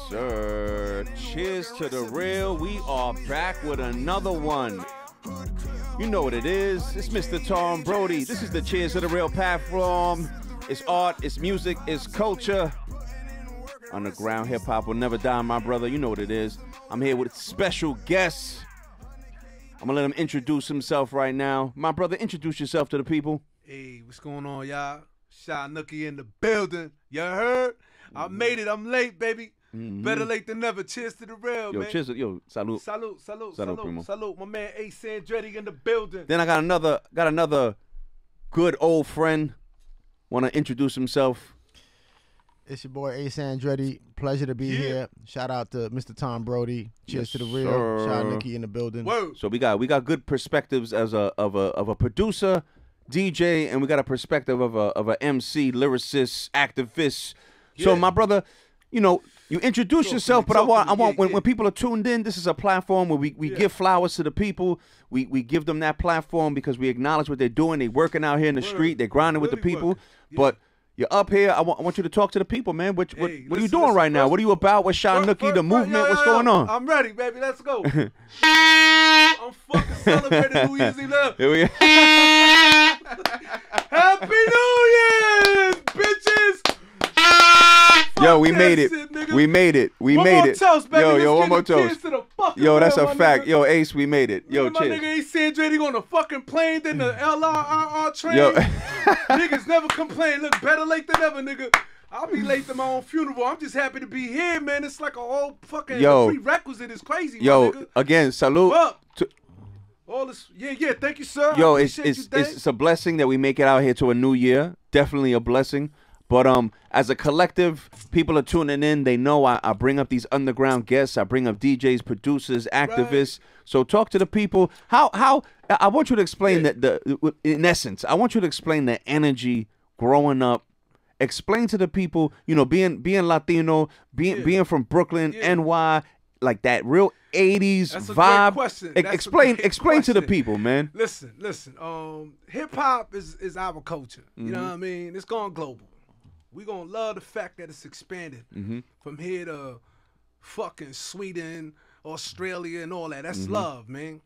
sir. Cheers to the real. We are back with another one. You know what it is. It's Mr. Tom Brody. This is the Cheers to the Real platform. It's art, it's music, it's culture. Underground hip-hop will never die, my brother. You know what it is. I'm here with special guests. I'm going to let him introduce himself right now. My brother, introduce yourself to the people. Hey, what's going on, y'all? Sha Nuki in the building. You heard? I made it. I'm late, baby. Better late than never. Cheers to the real, man. Cheers. Yo, salute. Salute, salute, Salute, primo. salute. My man Ace Andretti in the building. Then I got another good old friend. Want to introduce himself? It's your boy Ace Andretti. Pleasure to be here. Shout out to Mr. Tom Brody. Cheers to the real. Sir. Sha Nuki in the building. Whoa. So we got good perspectives as of a producer, DJ, and we got a perspective of a MC, lyricist, activist. So my brother, you know, you introduce yourself, but I want when people are tuned in, this is a platform where we give flowers to the people. We give them that platform because we acknowledge what they're doing. They're working out here in the street. They're grinding with the people. But you're up here. I want you to talk to the people, man. What are you doing right now? What are you about? What's Sha Nuki, the movement? What's going on? I'm ready, baby. Let's go. I'm fucking celebrating New Year's Eve. Here we are. Happy New Year, bitches. Yo, we made it. We made it. We made it. Toast, baby. Yo, one more toast. Yo, that's a fact. Yo, Ace, we made it. Yo, my cheers. nigga Ace Andretti on the fucking plane, then the LRRR train. Yo. Niggas never complain. Look, better late than ever, nigga. I'll be late to my own funeral. I'm just happy to be here, man. It's like a whole fucking prerequisite. It's crazy, my nigga. Again, salute. All this, yeah. Thank you, sir. Yo, it's a blessing that we make it out here to a new year. Definitely a blessing. But as a collective, people are tuning in. They know I bring up these underground guests. I bring up DJs, producers, activists. Right. So talk to the people. How I want you to explain that in essence, I want you to explain the energy growing up. Explain to the people, you know, being Latino, being from Brooklyn, NY, like that real 80s That's a vibe. Great question. Explain to the people, man. Listen. Hip hop is our culture. You know what I mean? It's gone global. We gonna love the fact that it's expanded from here to fucking Sweden, Australia, and all that. That's love, man.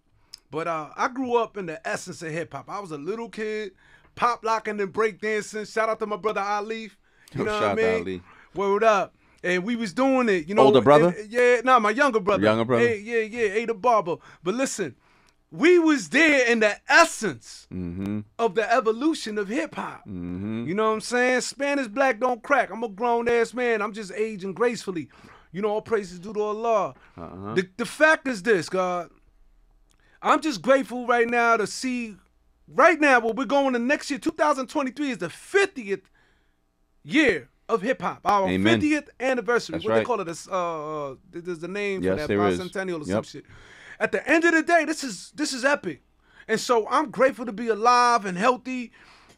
But I grew up in the essence of hip hop. I was a little kid, pop locking and breakdancing. Shout out to my brother Ali. You know what I mean? Ali. Word up. And we was doing it, you know. Older brother? My younger brother. Younger brother? Ada Barber. But listen, we was there in the essence of the evolution of hip-hop. You know what I'm saying? Spanish black don't crack. I'm a grown-ass man. I'm just aging gracefully. You know, all praises due to Allah. The fact is this, God. I'm just grateful right now to see, right now, what we're going to next year, 2023 is the 50th year of hip-hop. Our 50th anniversary. That's what right. they call it? There's the name for that there is. bicentennial or some shit. At the end of the day, this is epic. And so I'm grateful to be alive and healthy,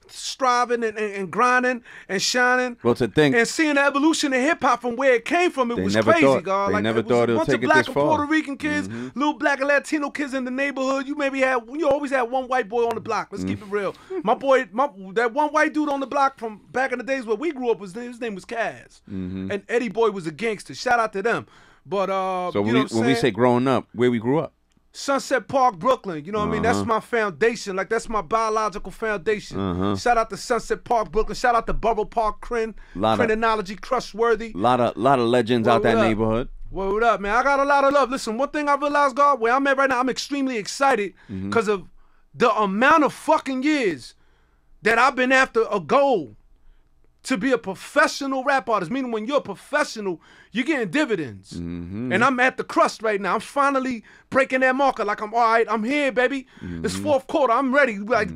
striving and grinding and shining. Well, to think. And seeing the evolution of hip-hop from where it came from, it was crazy, God. They never thought it would take it this far. A bunch of black and Puerto Rican kids, little black and Latino kids in the neighborhood. You always had one white boy on the block. Let's keep it real. That one white dude on the block from back in the days where we grew up, his name was Kaz. And Eddie Boy was a gangster. Shout out to them. But so when we say growing up, where we grew up? Sunset Park, Brooklyn. You know what I mean? That's my foundation. Like, that's my biological foundation. Shout out to Sunset Park, Brooklyn. Shout out to Borough Park, Criminology, Crushworthy. Lot of legends out that neighborhood. Word up, man. I got a lot of love. Listen, one thing I realized, God, where I'm at right now, I'm extremely excited because of the amount of fucking years that I've been after a goal to be a professional rap artist. Meaning when you're a professional, you're getting dividends. And I'm at the crust right now. I'm finally breaking that marker. Like, I'm all right, I'm here, baby. It's fourth quarter, I'm ready. Like,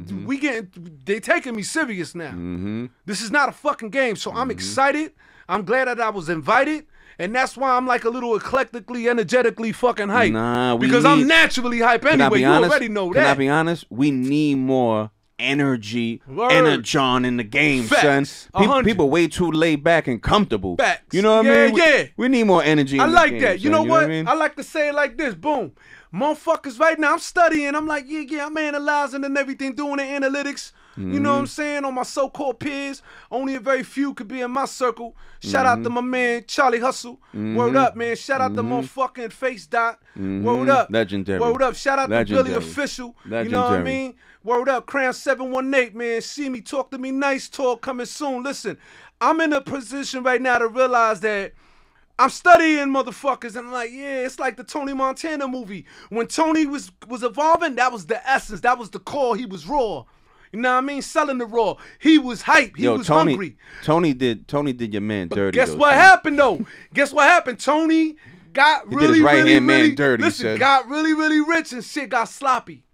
they taking me serious now. This is not a fucking game. So I'm excited. I'm glad that I was invited. And that's why I'm like a little eclectically, energetically fucking hype. Because I'm naturally hype anyway. You already know that. Can I be honest? We need more energy, energon in the game, son. People way too laid back and comfortable. Facts. You know what I mean? Yeah. We need more energy. I in like the that. game, You know what? I mean? I like to say it like this. Boom. Motherfuckers right now, I'm studying. I'm like, I'm analyzing and everything, doing the analytics. You know what I'm saying? On my so-called peers, only a very few could be in my circle. Shout out to my man Charlie Hustle. Word up, man. Shout out to motherfucking Face Dot. Word up. Legendary. Word up. Shout out Legendary. to Billy Official. Legendary. You know what I mean? Word up. Crown 718, man. See me, talk to me nice, talk coming soon. Listen, I'm in a position right now to realize that I'm studying motherfuckers, and I'm like, yeah, it's like the Tony Montana movie. When Tony was evolving, that was the essence. That was the core. He was raw. You know what I mean? Selling the raw. He was hype. He was hungry. Tony did your man dirty. Guess what happened though? Guess what happened? Tony got really, really, man dirty. Listen, got really, really rich and shit got sloppy.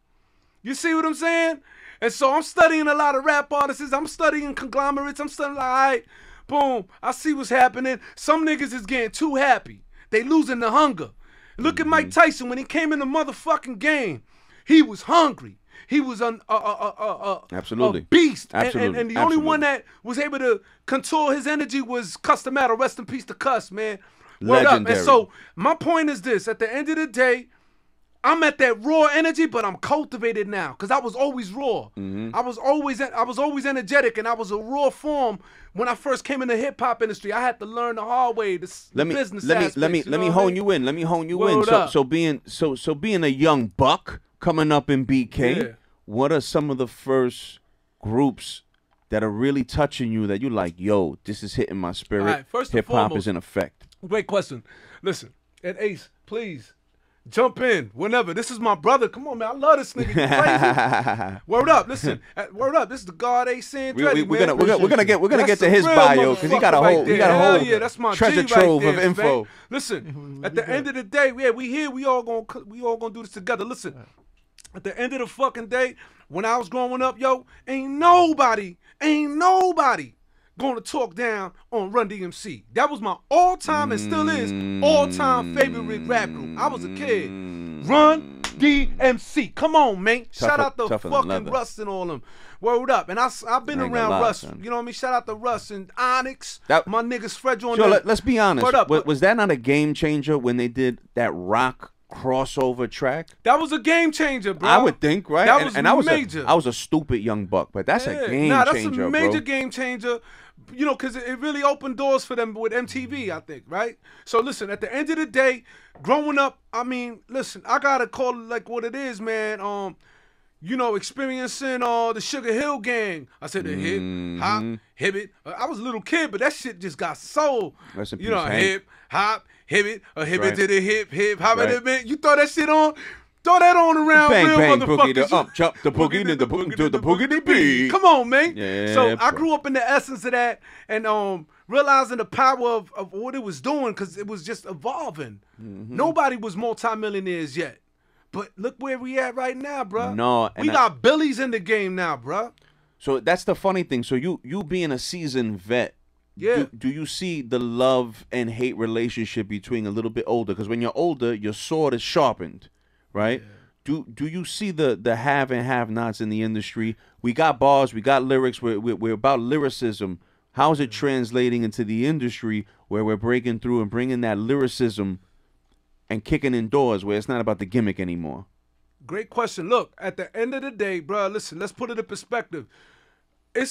You see what I'm saying? And so I'm studying a lot of rap artists. I'm studying conglomerates. I'm studying like, all right, boom. I see what's happening. Some niggas is getting too happy. They losing the hunger. Look at Mike Tyson when he came in the motherfucking game. He was hungry. He was absolutely a beast. Absolutely. And the only one that was able to control his energy was Customato. Rest in peace to Cuss, man. Word up. And so my point is this. At the end of the day, I'm at that raw energy, but I'm cultivated now because I was always raw. I was always energetic, and I was a raw form when I first came in the hip hop industry. I had to learn the hard way. The business aspects, let me hone you in. Let me hone you in. So being a young buck coming up in BK, what are some of the first groups that are really touching you that you like? Yo, this is hitting my spirit. All right, first hip hop is in effect. Great question. Listen, and Ace, please. Jump in whenever. This is my brother. Come on, man. I love this nigga. You crazy? Word up. Listen. Word up. This is the God Ace Andretti, man. We're gonna get to his bio because he got a whole that's my treasure G trove right there, of info. Man. Listen. At the end of the day, we here. We all gonna do this together. Listen. At the end of the fucking day, when I was growing up, yo, ain't nobody going to talk down on Run DMC. That was my all-time and still is all-time favorite rap group. I was a kid. Run DMC. Come on, man. Shout out to fucking Russ and all them. Word up. And I've been around Russ. Son. You know what I mean? Shout out to Russ and Onyx. My niggas Fred on there. Let's be honest. Was that not a game changer when they did that rock crossover track? That was a game changer, bro. I would think, right? That was major. I was a stupid young buck, but that's a game changer, that's a major game changer. You know, because it really opened doors for them with MTV, I think, right? So listen, at the end of the day, growing up, I mean, listen, I gotta call it like what it is, man. You know, experiencing the Sugar Hill Gang. I said the hip hop, hip it. I was a little kid, but that shit just got soul. You know, hip hop, hip it, hip it to the hip hop. Right. You throw that shit on. Throw that on around, bang, real bang, motherfuckers. Boogie, the up, chop, the boogie, then the boogie, to the boogie, the beat. Come on, man. Yeah, so I grew up in the essence of that, and realizing the power of what it was doing, because it was just evolving. Nobody was multimillionaires yet, but look where we at right now, bro. No, we got Billies in the game now, bro. So that's the funny thing. So you being a seasoned vet. Yeah. Do you see the love and hate relationship between a little bit older? Because when you're older, your sword is sharpened. Right? Yeah. Do you see the have and have-nots in the industry? We got bars, we got lyrics, we're about lyricism. How is it translating into the industry where we're breaking through and bringing that lyricism and kicking in doors where it's not about the gimmick anymore? Great question. Look, at the end of the day, bro, listen, let's put it in perspective.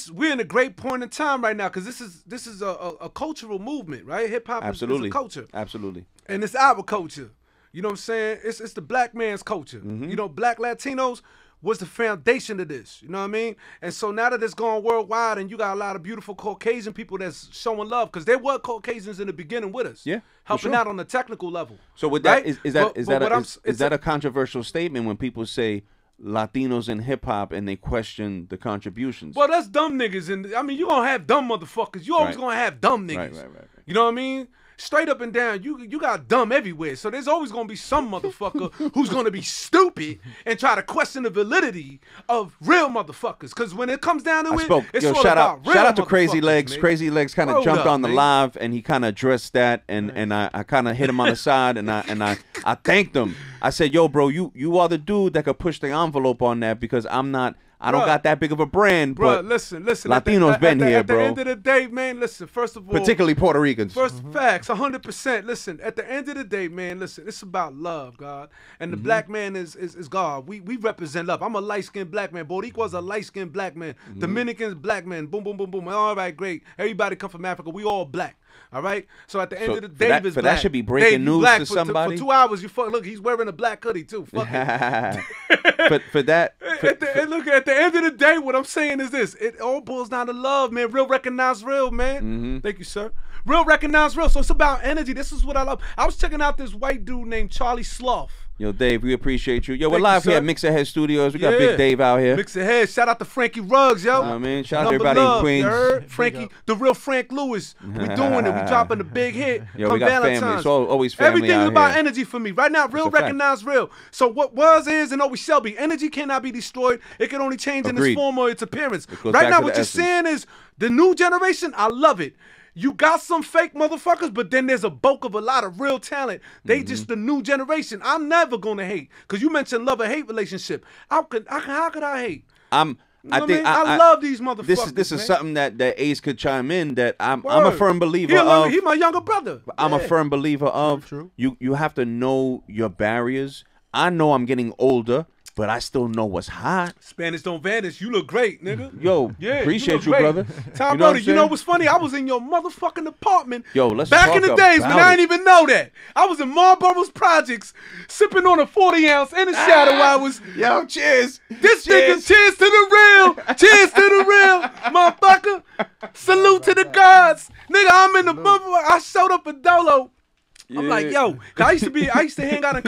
We're in a great point in time right now because this is a cultural movement, right? Hip-hop is a culture. Absolutely. And it's our culture. You know what I'm saying? It's the black man's culture. You know, black Latinos was the foundation of this. You know what I mean? And so now that it's gone worldwide and you got a lot of beautiful Caucasian people that's showing love, because there were Caucasians in the beginning with us. Yeah. Helping out on the technical level. So with that, right? is that a controversial statement when people say Latinos in hip hop and they question the contributions? Well, that's dumb niggas. And I mean, you're going to have dumb motherfuckers. You always going to have dumb niggas. Right. You know what I mean? Straight up and down, you got dumb everywhere. So there's always going to be some motherfucker who's going to be stupid and try to question the validity of real motherfuckers. Because when it comes down to it's all about real motherfuckers. Shout out to Crazy Legs. Man. Crazy Legs kind of jumped on the man. live and he kind of addressed that and I kind of hit him on the side and I thanked him. I said, yo, bro, you are the dude that could push the envelope on that because I'm not I don't got that big of a brand, bro, but listen. Latinos been here, bro. At the end of the day, man, listen, first of all. Particularly Puerto Ricans. First, facts, 100%. Listen, at the end of the day, man, listen, it's about love, God. And the black man is God. We represent love. I'm a light-skinned black man. Boricua's a light-skinned black man. Dominicans, black man. Boom, boom, boom, boom. All right, great. Everybody come from Africa. We all black. All right? So at the end of the day, Dave is black. That should be breaking news to somebody. For 2 hours, look, he's wearing a black hoodie, too. Fuck it. for that. Look, at the end of the day, what I'm saying is this. It all boils down to love, man. Real recognize real, man. Thank you, sir. Real recognize real. So it's about energy. This is what I love. I was checking out this white dude named Charlie Sloth. Yo, Dave, we appreciate you. Yo, we're live here at Mixer Head Studios. We got Big Dave out here. Mixer Head. Shout out to Frankie Ruggs, yo. I mean, shout out to everybody in Queens. You heard? Frankie, the real Frank Lewis. We doing it. We dropping the big hit. Yo, we got family. It's always family. Everything out is about here. energy for me. Right now, real recognize real. So what was, is, and always shall be. Energy cannot be destroyed. It can only change in its form or its appearance. Right now, what you're saying is the new generation, I love it. You got some fake motherfuckers, but then there's a bulk of a lot of real talent. They just the new generation. I'm never gonna hate, because you mentioned love or hate relationship. How could I hate? I love these motherfuckers. This is something that Ace could chime in. That I'm a firm believer of. He's my younger brother. I'm a firm believer of. True. You have to know your barriers. I know I'm getting older, but I still know what's hot. Spanish don't vanish. You look great, nigga. Yo, appreciate you, brother. Tom Brody, you know what's funny? I was in your motherfucking apartment. Yo, let's back talk in the days, man. I didn't even know that. I was in Marlboro's projects, sipping on a 40-ounce in the shadow. I was. Yo, cheers. This nigga, cheers to the real. Cheers to the real, motherfucker. Salute to the gods, nigga. I'm in the motherfucker. I showed up at Dolo. I'm like, yo, I used to hang out in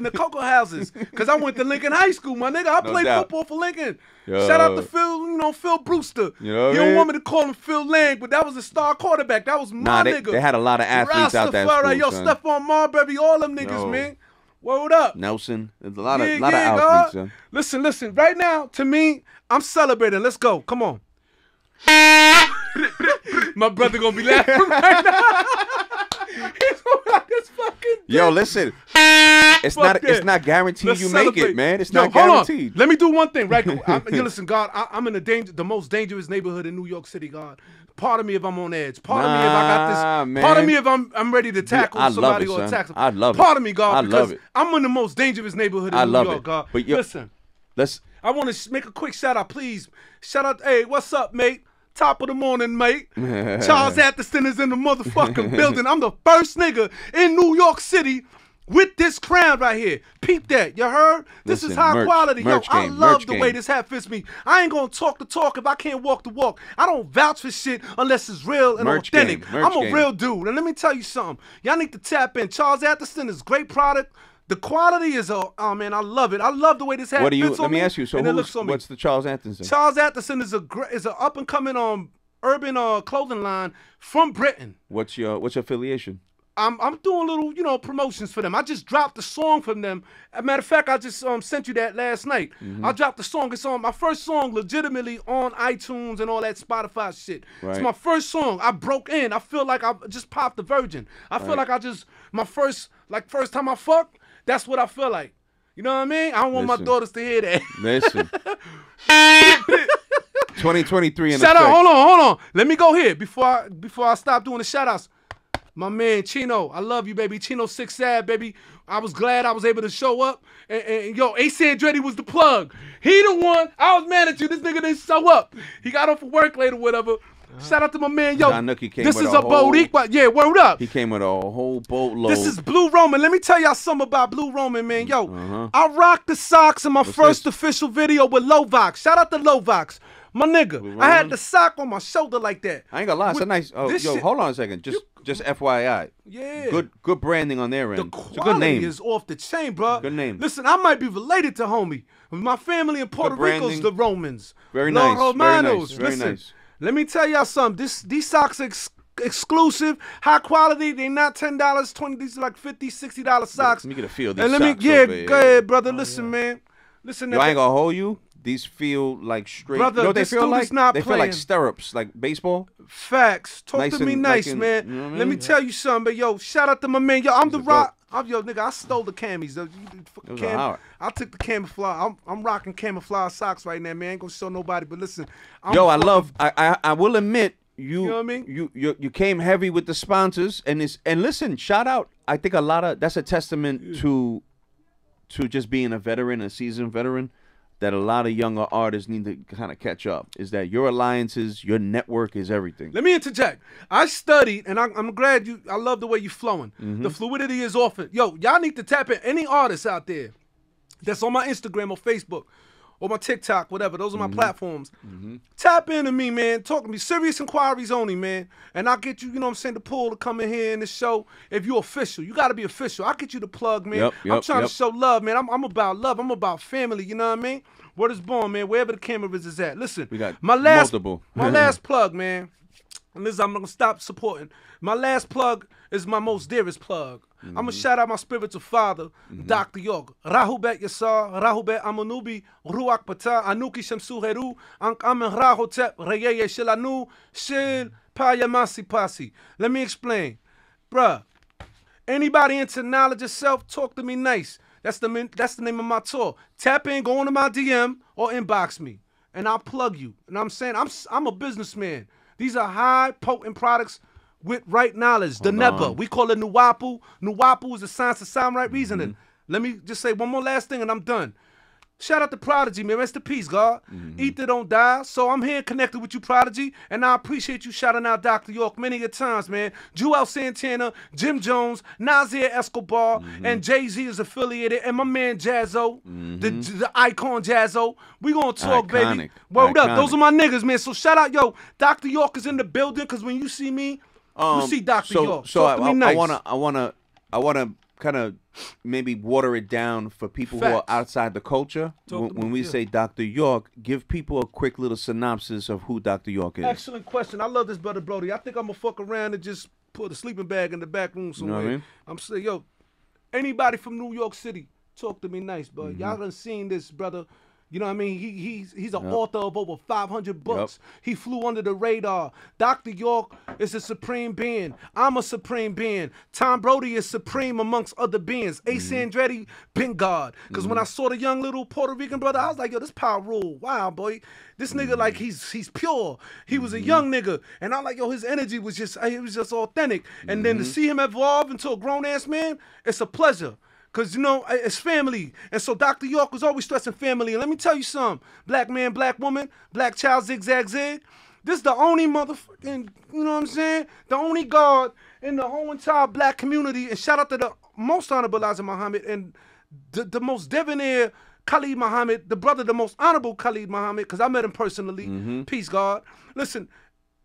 the cocoa houses, because I went to Lincoln High School, my nigga. I played football for Lincoln. Yo. Shout out to Phil Brewster. You don't want me to call him Phil Lang, but that was a star quarterback. That was my nigga. They had a lot of athletes out there. Yo, Stephon Marbury, all them niggas, man. Word up. Nelson. There's a lot of athletes, son. Listen. Right now, to me, I'm celebrating. Let's go. Come on. My brother gonna be laughing right now. Yo, listen. It's not guaranteed you make it, man. It's not guaranteed. Hold on. Let me do one thing, right? Listen, God, I'm in the most dangerous neighborhood in New York City, God. Part of me if I'm on edge. Part of me if I got this. Man. Part of me if I'm ready to tackle somebody or attack somebody. I love it. Part of me, God, because I'm in the most dangerous neighborhood in New York, God. But listen, I want to make a quick shout out, please. Shout out, hey, what's up, mate? Top of the morning, mate. Charles Atherton is in the motherfucking building. I'm the first nigga in New York City with this crown right here. Peep that. You heard? This is high quality. Yo, I love the way this hat fits me. I ain't gonna talk the talk if I can't walk the walk. I don't vouch for shit unless it's real and authentic. I'm a real dude. And let me tell you something. Y'all need to tap in. Charles Atherton is great product. The quality is, oh man, I love it. I love the way this hat fits on me. Let me ask you, so what's the Charles Atherton? Charles Atherton is an up and coming urban clothing line from Britain. What's your affiliation? I'm doing little, promotions for them. I just dropped a song from them. As a matter of fact, I just sent you that last night. I dropped the song. It's on my first song, legitimately on iTunes and all that Spotify shit. Right. It's my first song. I broke in. I feel like I just popped the virgin. I feel like my first time I fucked. That's what I feel like. You know what I mean? I don't want my daughters to hear that. Listen. 2023 in shout out, hold on. Let me go here before I stop doing the shout outs. My man Chino, I love you, baby. Chino 6 Sad, baby. I was glad I was able to show up. And yo, Ace Andretti was the plug. He the one. I was mad at you. This nigga didn't show up. He got off for work later, whatever. Shout out to my man, yo. Sha Nuki came this with is a Boricua. Yeah, word up. He came with a whole boatload. This is Blue Roman. Let me tell y'all something about Blue Roman, man. Yo, I rocked the socks in my first official video with Lovox. Shout out to Lovox. My nigga, I had the sock on my shoulder like that. I ain't gonna lie, it's a nice. Oh, yo, hold on a second. Just FYI. Yeah. Good branding on their end. The quality it's a good name. is off the chain, bro. Good name. Listen, I might be related to homie. My family in Puerto Rico's the Romans. Very nice. Romanos. Very nice. Let me tell y'all something. These socks are exclusive, high quality. They not $10, $20. These are like $50, $60 socks. Let me get a feel of these and socks. Go ahead, brother. Listen, man. Listen. Yo, I ain't gonna hold you. These feel like straight. Brother, you know what they feel like? They feel like stirrups, like baseball. Facts. Talk to me nice, man. Let me tell you something, but yo, shout out to my man. Yo, I'm the rock. Yo, nigga, I stole the camis. I took the camouflage. I'm rocking camouflage socks right now, man. Ain't gonna show nobody, but listen. I will admit, you know what I mean? You came heavy with the sponsors, and listen, shout out. I think that's a testament to just being a veteran, a seasoned veteran, that a lot of younger artists need to kind of catch up. Is that your alliances, your network is everything. Let me interject. I studied, and I'm glad I love the way you're flowing. The fluidity is often. Yo, y'all need to tap in. Any artists out there that's on my Instagram or Facebook or my TikTok, whatever. Those are my platforms. Tap into me, man. Talk to me. Serious inquiries only, man. And I'll get you, you know what I'm saying, the pull to come in here in the show. If you're official, you got to be official. I'll get you the plug, man. I'm trying to show love, man. I'm about love. I'm about family, you know what I mean? Word is born, man. Wherever the camera is at. Listen, we got my last plug, man. And this I'm going to stop supporting. My last plug is my most dearest plug. I'm going to shout out my spiritual father, Dr. York. Rahubet Yasar, Rahubet Amanubi, Ruach Pata, Anuki Shamsu Heru, Amen Rahotep, Reyeye Shilanu, Shil Payamasi Pasi. Let me explain. Bruh, anybody into knowledge of self, talk to me nice. That's the name of my tour. Tap in, go into my DM, or inbox me, and I'll plug you. And I'm saying I'm a businessman. These are high potent products with right knowledge. The Neba. We call it Nuwapu. Nuwapu is the science of sound right reasoning. Let me just say one more last thing and I'm done. Shout out to Prodigy, man. Rest in peace, God. Ether don't die. So I'm here connected with you, Prodigy. And I appreciate you shouting out Dr. York many a times, man. Joel Santana, Jim Jones, Nasir Escobar, and Jay-Z is affiliated. And my man Jazzo, the icon Jazzo. We gonna talk, baby. Word up. Those are my niggas, man. So shout out, yo. Dr. York is in the building, because when you see me, you see Dr. York. So talk to me nice. I wanna kind of maybe water it down for people who are outside the culture. When we say Dr. York, give people a quick little synopsis of who Dr. York is. Excellent question. I love this brother Brody. I think I'm gonna fuck around and just put a sleeping bag in the back room somewhere. You know what I mean? I'm saying, yo, anybody from New York City, talk to me nice, bro. Y'all done seen this brother. You know what I mean? He's an author of over 500 books. He flew under the radar. Dr. York is a supreme being. I'm a supreme being. Tom Brody is supreme amongst other beings. Ace Andretti been God. Because when I saw the young little Puerto Rican brother, I was like, yo, this power rule. Wow, boy. This nigga, like, he's pure. He was a young nigga. And I'm like, yo, his energy was just authentic. And then to see him evolve into a grown-ass man, it's a pleasure. Because, you know, it's family. And so Dr. York was always stressing family. And let me tell you something. Black man, black woman, black child, zigzag, zig. This is the only motherfucking, you know what I'm saying? The only God in the whole entire black community. And shout out to the most honorable Elijah Muhammad and the most debonair Khalid Muhammad, the brother, the most honorable Khalid Muhammad, because I met him personally. Peace, God. Listen.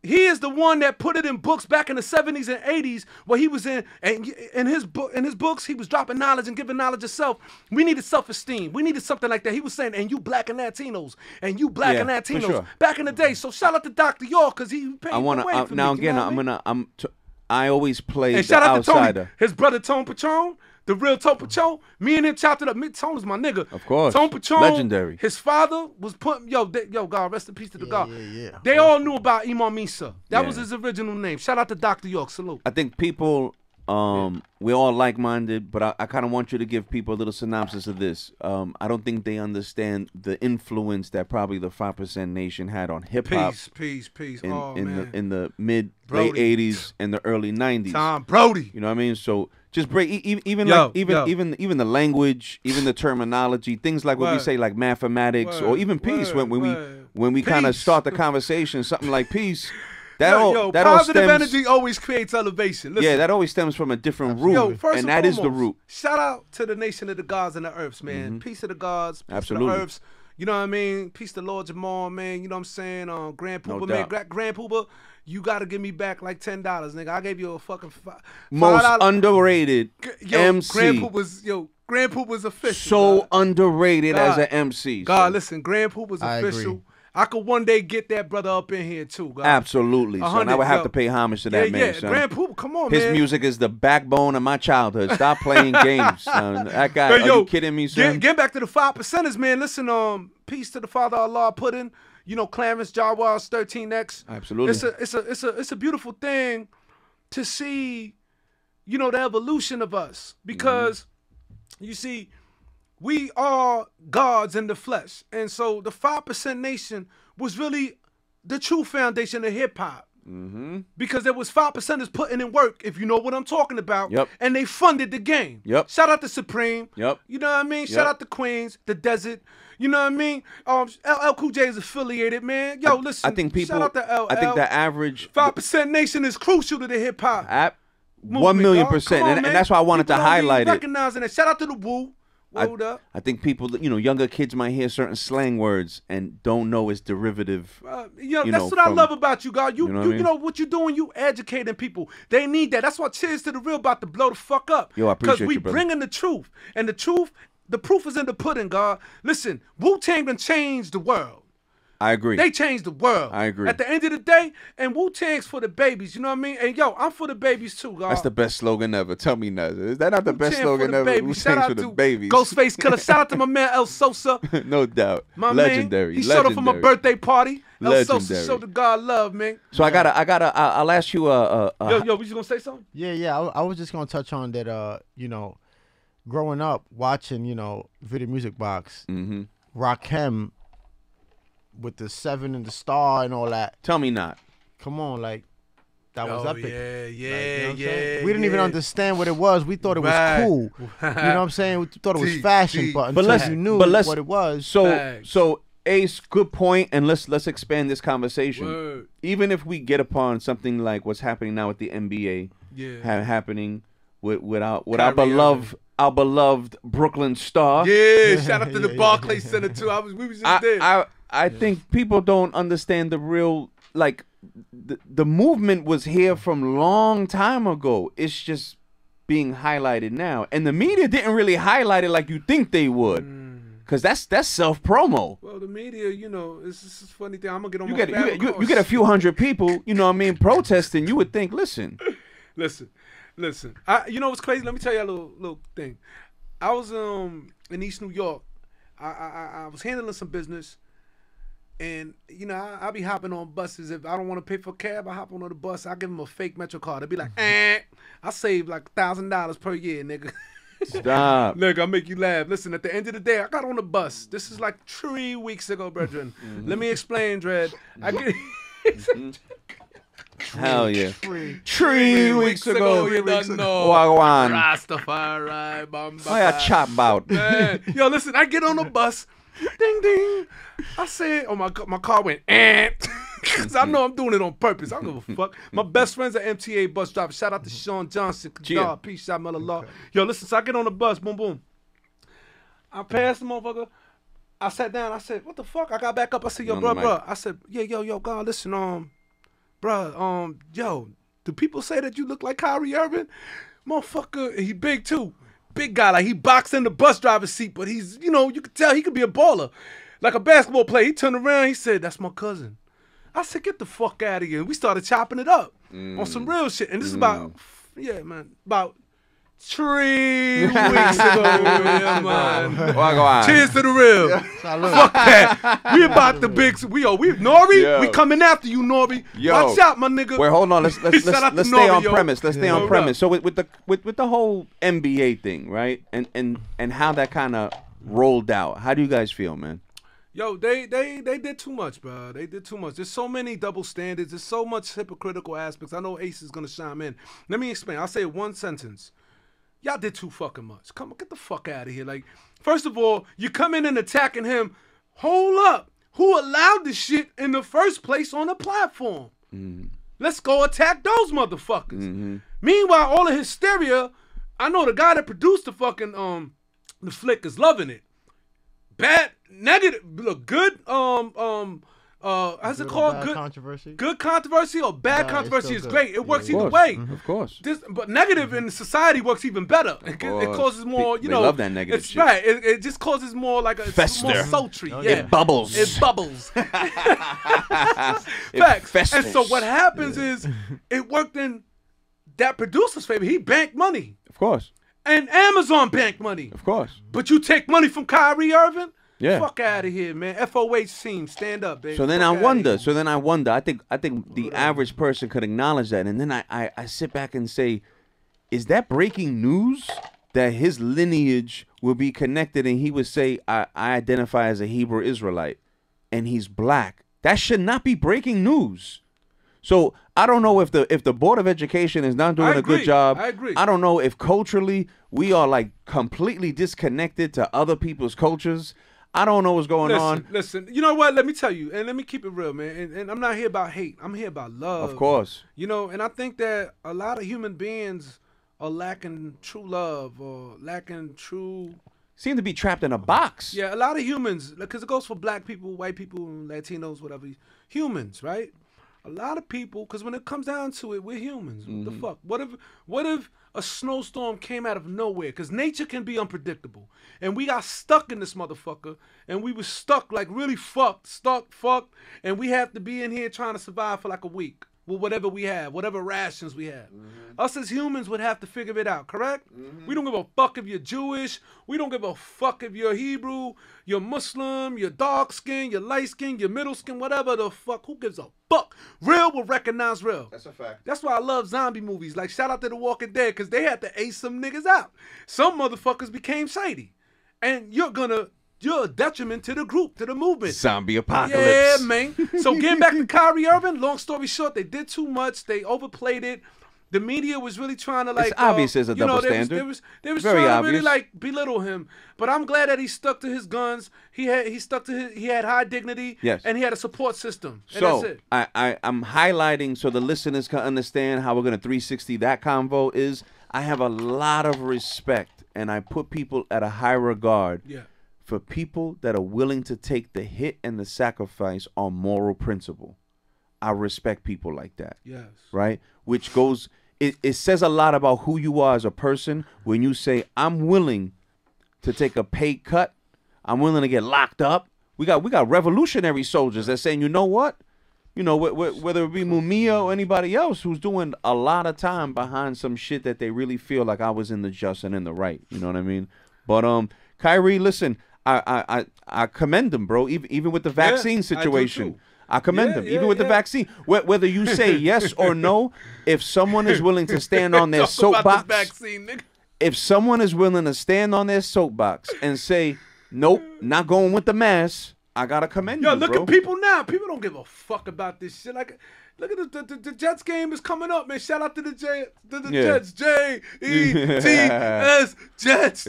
He is the one that put it in books back in the 70s and 80s where he was in his books, he was dropping knowledge and giving knowledge of self. We needed self-esteem. We needed something like that. He was saying, and you black and Latinos, and you black and Latinos sure. Back in the day. So shout out to Dr. York because he paid the way for now me, again, I always play and the shout out outsider. To Tony, his brother Tone Patron. The real Tone Patron, me and him chopped it up. Tone is my nigga. Of course. Tone Patron, legendary. His father was putting, yo, God, rest in peace to the God. Yeah. They all knew about Imam Isa. That was his original name. Shout out to Dr. York. Salute. I think people, we're all like-minded, but I kind of want you to give people a little synopsis of this. I don't think they understand the influence that probably the 5% Nation had on hip-hop. Peace. In the mid, late 80s and the early 90s. Tom Brody. You know what I mean? So just break even the language, even the terminology, things like what we say like mathematics or even peace when we kind of start the conversation, something like peace. Positive energy always creates elevation. Listen, that always stems from a different root, and that is the root. Shout out to the nation of the gods and the earths, man. Peace to the gods, peace to the earths. You know what I mean? Peace to Lord Jamal, man. You know what I'm saying? Grand Pooba, man. Grand Pooba, you got to give me back like $10, nigga. I gave you a fucking $5. Most underrated MC. Grand Pooba's official. So underrated as an MC. God, listen, Grand Pooba's official. Agree. I could one day get that brother up in here too, God. Absolutely, son. I would have to pay homage to that man, son. Grand Pooba, come on, His man. music is the backbone of my childhood. Stop playing games, son. That guy, are you kidding me, son? Get back to the 5%ers, man. Listen, peace to the Father Allah Puddin'. You know, Clarence Jawas 13X. Absolutely. It's a beautiful thing to see, you know, the evolution of us. Because, you see, we are gods in the flesh. And so the 5% Nation was really the true foundation of hip-hop. Because there was 5%ers putting in work, if you know what I'm talking about. And they funded the game. Shout out to Supreme. You know what I mean? Shout out to Queens, the Desert. You know what I mean? LL Cool J is affiliated, man. Yo, listen. I think people. Shout out to LL. I think the average 5% Nation is crucial to the hip hop. 1,000,000%, and that's why I wanted to highlight it. Recognizing that. Shout out to the Woo. I think people, you know, younger kids might hear certain slang words and don't know it's derivative. That's what I love about you, God. You know what you're doing. You educating people. They need that. That's why Cheerz to the Real about to blow the fuck up. Yo, I appreciate you, because we bringing the truth, and the truth, the proof is in the pudding, God. Listen, Wu-Tang done changed the world. I agree. They changed the world. I agree. At the end of the day, and Wu-Tang's for the babies, you know what I mean? And yo, I'm for the babies too, God. That's the best slogan ever. Tell me nothing. Is that not the best slogan ever? Shout out for the to babies. Ghostface Killer. Shout out to my man El Sosa. No doubt. My legendary. Man, he showed up for my birthday party. El Sosa showed the God love, man. So I'll ask you yo, was you gonna say something? Yeah. I was just gonna touch on that. You know, growing up watching, you know, Video Music Box, Rakim with the 7 and the star and all that. Tell me not. Come on, like that was epic. Yeah. We didn't even understand what it was. We thought it was cool. You know what I'm saying? We thought it was fashion, but until you knew what it was. So Ace, good point, and let's expand this conversation. Even if we get upon something like what's happening now with the NBA, happening with our beloved Brooklyn Star. Yeah, shout out to the Barclays Center too. We was just there. I think people don't understand the real, like, the movement was here from long time ago. It's just being highlighted now, and the media didn't really highlight it like you think they would. Cause that's self promo. Well, the media, you know, it's a funny thing. I'm gonna get on you get a few hundred people, you know what I mean, protesting. You would think, listen. You know what's crazy? Let me tell you a little thing. I was in East New York. I was handling some business, and you know I be hopping on buses. If I don't want to pay for a cab, I hop on the bus. I give them a fake Metro card. They be like, I save like $1,000 per year, nigga. Stop. Look, I'll make you laugh. Listen, at the end of the day, I got on the bus. This is like 3 weeks ago, brethren. Let me explain, Dread. I get Hell yeah. 3 weeks ago, you don't know. Wagwan. Rastafari, Bamba. Oh yeah, chop about. Yo, listen, I get on the bus. Ding, ding. I said, my car went, because I know I'm doing it on purpose. I don't give a fuck. My best friend's an MTA bus driver. Shout out to Sean Johnson. Peace out, Mother Law. Yo, listen, so I get on the bus. Boom, boom. I passed the motherfucker. I sat down. I said, what the fuck? I got back up. I said, yo, bro. I said, yo, God, listen, bro, yo, do people say that you look like Kyrie Irving? Motherfucker, he big too. Big guy, like he boxed in the bus driver's seat, but he's, you know, you could tell he could be a baller. Like a basketball player. He turned around, he said, that's my cousin. I said, get the fuck out of here. And we started chopping it up on some real shit. And this is about 3 weeks ago. Yeah, man. Cheers to the real. Fuck that. We about the big. Nori. We coming after you, Nori. Watch out, my nigga. Wait, hold on. Let's stay on premise. Let's stay on premise. So with the whole NBA thing, right? And how that kind of rolled out. How do you guys feel, man? Yo, they did too much, bro. They did too much. There's so many double standards. There's so much hypocritical aspects. I know Ace is gonna chime in. Let me explain. I'll say one sentence. Y'all did too fucking much. Come on, get the fuck out of here. Like, first of all, you come in and attacking him. Hold up. Who allowed this shit in the first place on the platform? Let's go attack those motherfuckers. Meanwhile, all the hysteria, I know the guy that produced the fucking the flick is loving it. Bad, negative, look, good, how's it called? Good controversy. Good controversy or bad controversy is great. It works either way. Of course. But negative in society works even better. It causes more, you know. They love that negative shit. Right. It just causes more like a more sultry. Yeah. It bubbles. It bubbles. Facts. And so what happens is it worked in that producer's favor. He banked money. Of course. And Amazon banked money. Of course. But you take money from Kyrie Irving? Yeah. Fuck out of here, man. FOH team, stand up, baby. So then I wonder. I think the average person could acknowledge that, and then I sit back and say, is that breaking news that his lineage will be connected and he would say, I identify as a Hebrew Israelite and he's black? That should not be breaking news. So I don't know if the Board of Education is not doing a good job. I agree. I don't know if culturally we are like completely disconnected to other people's cultures. I don't know what's going on. Listen, you know what? Let me tell you, and let me keep it real, man. And I'm not here about hate. I'm here about love. Of course. You know, and I think that a lot of human beings are lacking true love or lacking true... Seem to be trapped in a box. Yeah, a lot of humans, because it goes for black people, white people, Latinos, whatever. Humans, right? A lot of people, because when it comes down to it, we're humans. What the fuck? What if a snowstorm came out of nowhere? Because nature can be unpredictable. And we got stuck in this motherfucker. And we were stuck, like really fucked. And we have to be in here trying to survive for like a week. With whatever we have, whatever rations we have. Us as humans would have to figure it out, correct? We don't give a fuck if you're Jewish. We don't give a fuck if you're Hebrew, you're Muslim, you're dark skin, you're light skin, you're middle skin, whatever the fuck. Who gives a fuck? Real will recognize real. That's a fact. That's why I love zombie movies. Like, shout out to The Walking Dead, because they had to ace some niggas out. Some motherfuckers became shady. And you're a detriment to the group, to the movement. Zombie apocalypse. Yeah, man. So getting back to Kyrie Irving, long story short, they did too much. They overplayed it. The media was really trying to like. It's obvious there's a double standard. They was very trying obvious. to really like belittle him. But I'm glad that he stuck to his guns. He had high dignity. Yes. And he had a support system. And So that's it. I'm highlighting so the listeners can understand how we're gonna 360 that convo is. I have a lot of respect and I put people at a high regard. Yeah. For people that are willing to take the hit and the sacrifice on moral principle. I respect people like that. Yes. Right? Which goes, it says a lot about who you are as a person when you say, I'm willing to take a pay cut. I'm willing to get locked up. We got revolutionary soldiers that saying, you know what? You know, whether it be Mumia or anybody else who's doing a lot of time behind some shit that they really feel like I was in the just and in the right. You know what I mean? But Kyrie, listen, I commend him, bro. Even with the vaccine situation, I commend him. Even with the vaccine, whether you say yes or no, if someone is willing to stand on their soapbox, if someone is willing to stand on their soapbox and say, nope, not going with the mass, I gotta commend you, Yo, look bro. at people now. People don't give a fuck about this shit. Like, look at the Jets game is coming up, man. Shout out to the Jets. J-E-T-S. Jets.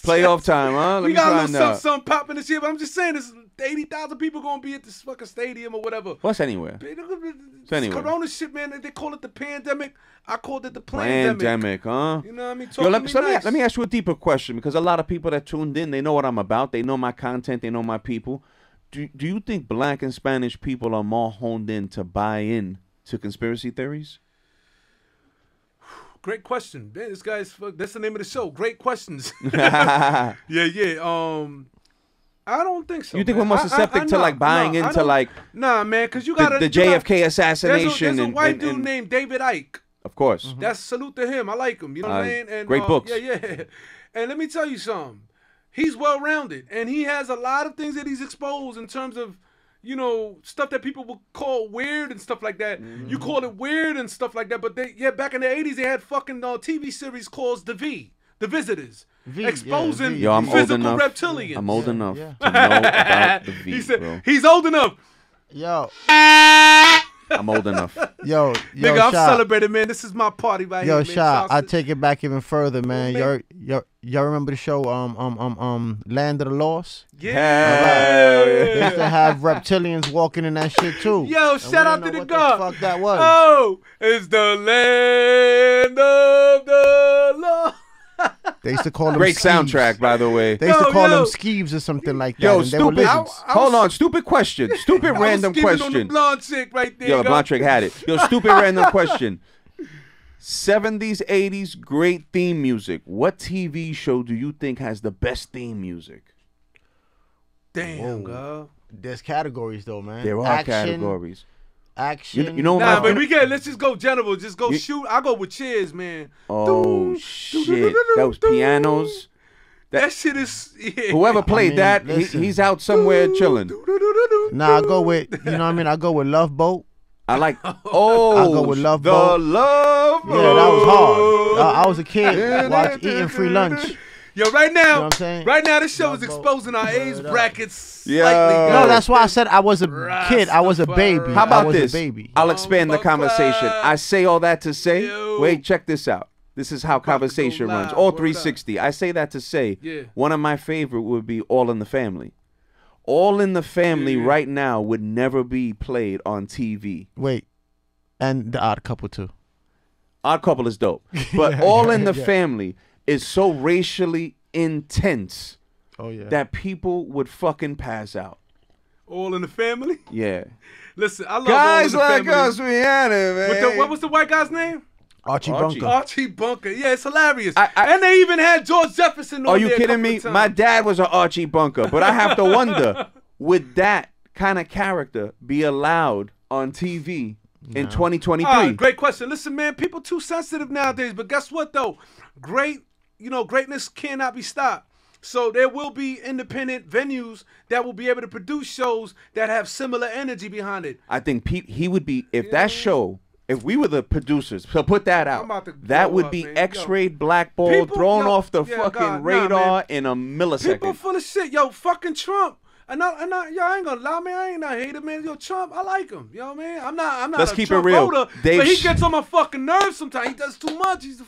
Playoff time, huh? We got a little something popping this year, but I'm just saying, there's 80,000 people gonna be at this fucking stadium or whatever. What's anywhere? It's anywhere. Corona shit, man. They call it the pandemic. I called it the pandemic. Pandemic, huh? You know what I mean? Yo, let me ask you a deeper question, because a lot of people that tuned in, they know what I'm about. They know my content. They know my people. Do you think black and Spanish people are more honed in to buy in to conspiracy theories? Great question. Man, that's the name of the show. Great questions. Yeah. I don't think so. You think we're more susceptible to like buying into like nah, man, because you got the JFK assassination. There's a white dude named David Icke. Of course. That's salute to him. I like him. You know what I mean? And, great books. Yeah. And let me tell you something. He's well-rounded, and he has a lot of things that he's exposed in terms of, you know, stuff that people would call weird and stuff like that. You call it weird and stuff like that, but back in the 80s, they had fucking TV series called The Visitors, exposing physical reptilians. I'm old enough to know about the V, he said, bro. He's old enough. Yo. I'm old enough. Yo, nigga, I'm Sha. celebrating, man. This is my party right here. Yo, man. Sha, I take it back even further, man. Oh, Y'all remember the show Land of the Lost? Yeah. They used to have reptilians walking in that shit too. Yo, shout out to the God. What the fuck that was? Oh, it's the land of the Lost. They used to call them great skeeves. soundtrack, by the way. They used to call them skeeves or something like that. Yo, and they were stupid. lizards. Hold on, stupid question. Stupid random question. On the blonde chick right there. Yo, the blonde chick had it. Yo, stupid random question. 70s, 80s, great theme music. What TV show do you think has the best theme music? Damn, girl. There's categories though, man. There are categories. Action. You know, nah, but let's just go general. Just go shoot. I'll go with Cheerz, man. Oh, shit. Those pianos. That shit is... Yeah. Whoever played that, he's out somewhere chilling. Nah, I go with, you know what I mean? I go with Love Boat. I like. I go with Love the Boat. Love. Yeah, that was hard. I was a kid eating free lunch. Yo, right now, You know what I'm saying? right now, this show Love is Boat. exposing our age brackets slightly. Yo. guys. No, that's why I said I was a kid. I was a baby. How I about was this? A baby. I'll expand the Bumper conversation. clap. I say all that to say, Yo. wait, check this out. This is how About to go conversation runs. live. All Word up. 360. I say that to say, Yeah. one of my favorite would be All in the Family. All in the Family Yeah. right now would never be played on TV. Wait, and The Odd Couple too. Odd Couple is dope. But Yeah, All yeah, in the yeah. Family is so racially intense Oh yeah. that people would fucking pass out. All in the Family. Yeah. Listen, I love Guys All in the like Family. us, we had it, man. What was the white guy's name? Archie Archie. Bunker. Archie Bunker. Yeah, it's hilarious. I- And they even had George Jefferson on Are you there a kidding couple me? of times. My dad was an Archie Bunker, but I have to wonder, would that kind of character be allowed on TV in 2023? Great question. Listen, man, people too sensitive nowadays. But guess what, though? Greatness cannot be stopped. So there will be independent venues that will be able to produce shows that have similar energy behind it. I think he would be, if that show, if we were the producers, so put that out, about to that blow would up, be man. Yo. X-rayed, blackballed, People- thrown yo, off the yeah, fucking God, nah, radar man. in a People millisecond. full of shit. Yo, fucking Trump. Yo, I ain't gonna lie, man. I ain't not hater, man. Yo, Trump, I like him. You know what I mean? I'm not Let's a keep it Trump real. voter, Dave but he Sh- gets on my fucking nerves sometimes. He does too much. He's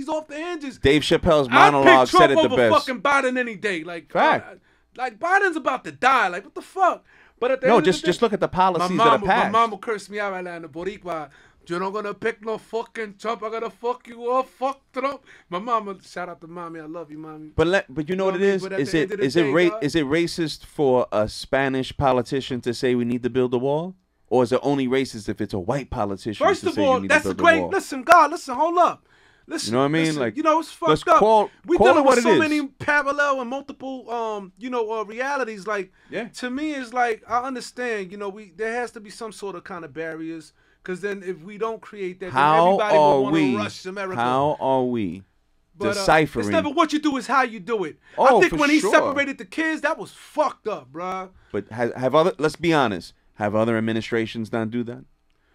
off the hinges. Dave Chappelle's I monologue pick Trump said it the over best. fucking Biden any day. Like, Fact. like Biden's about to die. Like, what the fuck? But at the No, end of just the day, look at the policies my that are mom passed. will curse me out right now in the Boricua. You're not gonna pick no fucking Trump. I'm gonna fuck you up. Fuck Trump. My mama, shout out to mommy. I love you, mommy. But you know what it is? But at Is the it end of the is it day, dog- is it racist for a Spanish politician to say we need to build a wall, or is it only racist if it's a white politician First to of say you all, need that's to a build a great. wall? Listen, God, listen, hold up. Listen, You know what I mean? listen, Like, it's fucked let's up. call We it dealing what with it so is. many parallel and multiple, realities. Like, Yeah. to me, it's like I understand. There has to be some sort of kind of barriers, because then if we don't create that, then How everybody will are want to we? rush America. How are we But, deciphering? It's never what you do, it's how you do it. Oh, I think for when he sure. separated the kids, that was fucked up, bruh. But have other? Let's be honest. Have other administrations not do that?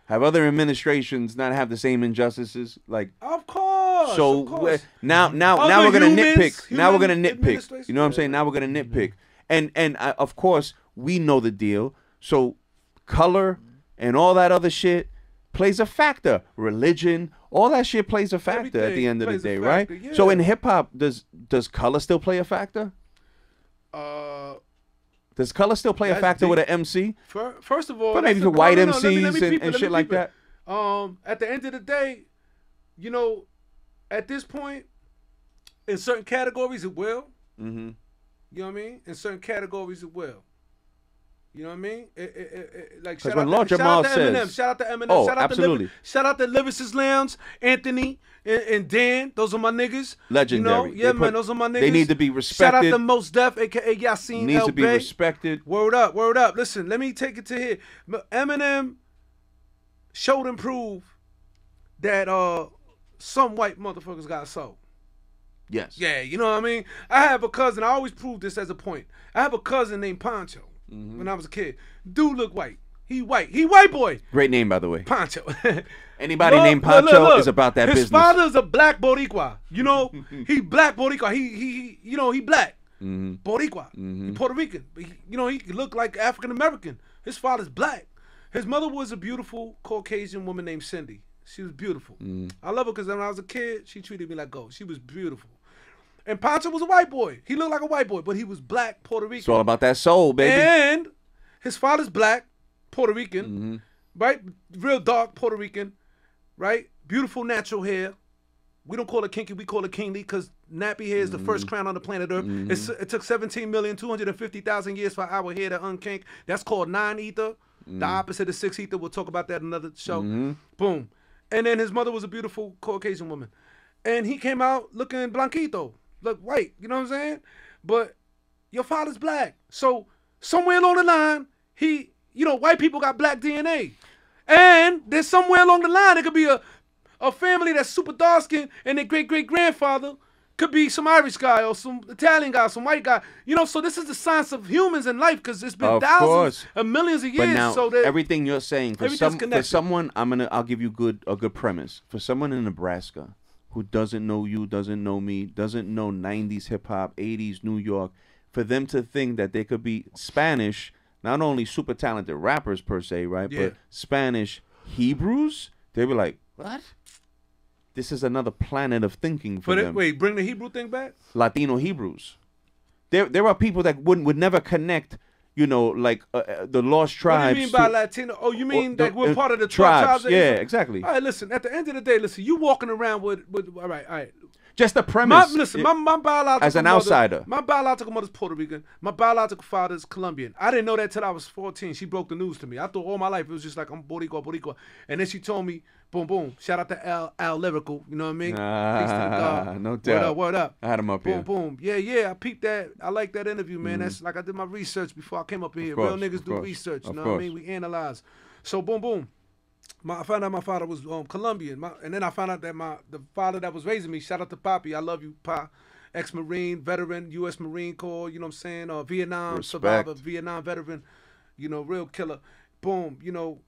Have other administrations not have the same injustices? Like, Of course. so of course. now Other we're gonna humans, nitpick. Now we're gonna human nitpick. administration. You know what I'm saying? Now we're gonna nitpick. And of course we know the deal. So color and all that other shit plays a factor. Religion, all that shit plays a factor at the Everything end of the plays a day, right? factor, So yeah. in hip hop, does color still play a factor? Does color still play a That's factor with deep. an MC? First of all, But maybe that's for the- white no, let me MCs peep it, and let shit me like peep it. that. At the end of the day, at this point, in certain categories it will. Mm-hmm. You know what I mean? In certain categories it will. You know what I mean? Like 'Cause shout when out Lord to Jamal Eminem. says- Shout out to Eminem. Oh, shout out absolutely. Shout out to Lyricist Lounge, Anthony and Dan. Those are my niggas. Legendary. Yeah, They man. Those are my niggas. they need to be Shout out respected. to Mos Def, aka Yasin Needs El to be Bey. respected. Word up, word up. Listen, let me take it to here. Eminem showed and proved that some white motherfuckers got sold. Yes. Yeah, you know what I mean? I have a cousin, I always prove this as a point. I have a cousin named Poncho when I was a kid. Dude look white. He white. He white boy. Great name, by the way. Poncho. Anybody Look, named look, Pancho look. is about that His business. father's a black Boricua. You know, he black Boricua. He he black. Boricua. He Puerto Rican. But he looked like African American. His father's black. His mother was a beautiful Caucasian woman named Cindy. She was beautiful. I love her because when I was a kid, she treated me like gold. She was beautiful. And Pancho was a white boy. He looked like a white boy, but he was black Puerto Rican. It's all about that soul, baby. And his father's black Puerto Rican, right? Real dark Puerto Rican, right? Beautiful natural hair. We don't call it kinky, we call it kingly because nappy hair is the first crown on the planet Earth. It took 17,250,000 years for our hair to unkink. That's called 9-ether. The opposite of 6-ether. We'll talk about that in another show. Boom. And then his mother was a beautiful Caucasian woman. And he came out looking blanquito, look white, you know what I'm saying? But your father's black. So somewhere along the line, white people got black DNA. And there's somewhere along the line, it could be a family that's super dark skinned and their great-great-grandfather could be some Irish guy or some Italian guy, some white guy. You know, so this is the science of humans in life because it's been thousands and millions of years. But now, so that everything you're saying for someone, I'll give you a good premise. For someone in Nebraska who doesn't know you, doesn't know me, doesn't know 90s hip hop, 80s New York, for them to think that they could be Spanish, not only super talented rappers per se, right, but Spanish Hebrews, they were like, what? This is another planet of thinking for them. Wait, bring the Hebrew thing back? Latino Hebrews. There are people that would never connect, you know, like the lost tribes. What do you mean by Latino? Oh, you mean that we're part of the tribes? Yeah, exactly. All right, listen, at the end of the day, listen, you walking around with all right. Just the premise. My biological as an outsider. My biological mother's Puerto Rican. My biological father is Colombian. I didn't know that till I was 14. She broke the news to me. I thought all my life it was just like I'm Boricua. And then she told me, boom, boom. Shout out to Al Lyrical. You know what I mean? Peace to God. No doubt. Word up. I had him up here. Boom, boom. Yeah. I peeped that. I like that interview, man. That's like I did my research before I came up in here. Real niggas do research. You know what I mean? We analyze. So boom, boom. I found out my father was Colombian, and then I found out that the father that was raising me, shout out to Papi, I love you, Pa, ex-Marine, veteran, U.S. Marine Corps, you know what I'm saying, Vietnam survivor, Vietnam veteran, you know, real killer. Boom, you know,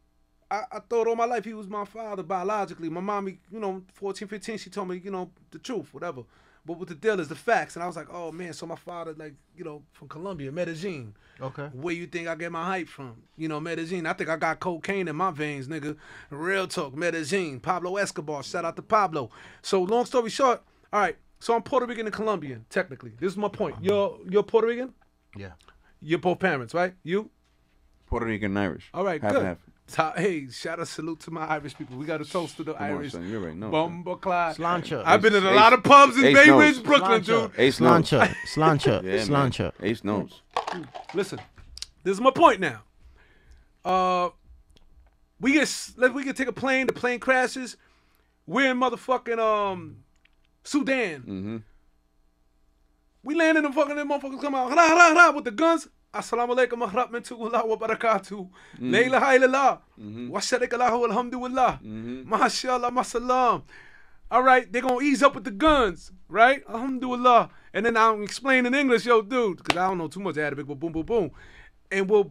I thought all my life he was my father biologically. My mommy, you know, 14, 15, she told me, you know, the truth, whatever. But what the deal is, the facts. And I was like, oh, man, so my father, like, you know, from Colombia, Medellin. Okay. Where you think I get my hype from? You know, Medellin. I think I got cocaine in my veins, nigga. Real talk, Medellin. Pablo Escobar. Shout out to Pablo. So long story short, all right, so I'm Puerto Rican and Colombian, technically. This is my point. You're Puerto Rican? Yeah. You're both parents, right? You? Puerto Rican and Irish. All right, half good. And half. Hey, shout out, salute to my Irish people. We got to toast to the Irish. On, son, you already know. Bumba Clyde. Slancha. I've been in a lot of pubs in Bay Ridge, Brooklyn, dude. Ace knows. Slancha. Yeah, Slancha. Ace knows. Listen, this is my point now. We can take a plane. The plane crashes. We're in motherfucking Sudan. Mm-hmm. We land in the fucking motherfuckers come out with the guns. Assalamu alaikum wa rahmatullahi wa barakatuh. La ilaha illallah. Wa sharikallahu alhamdulillah. Mashallah, masalam. All right, they're going to ease up with the guns, right? Alhamdulillah. And then I'm explaining in English, yo, dude, because I don't know too much Arabic, but boom, boom, boom. And we'll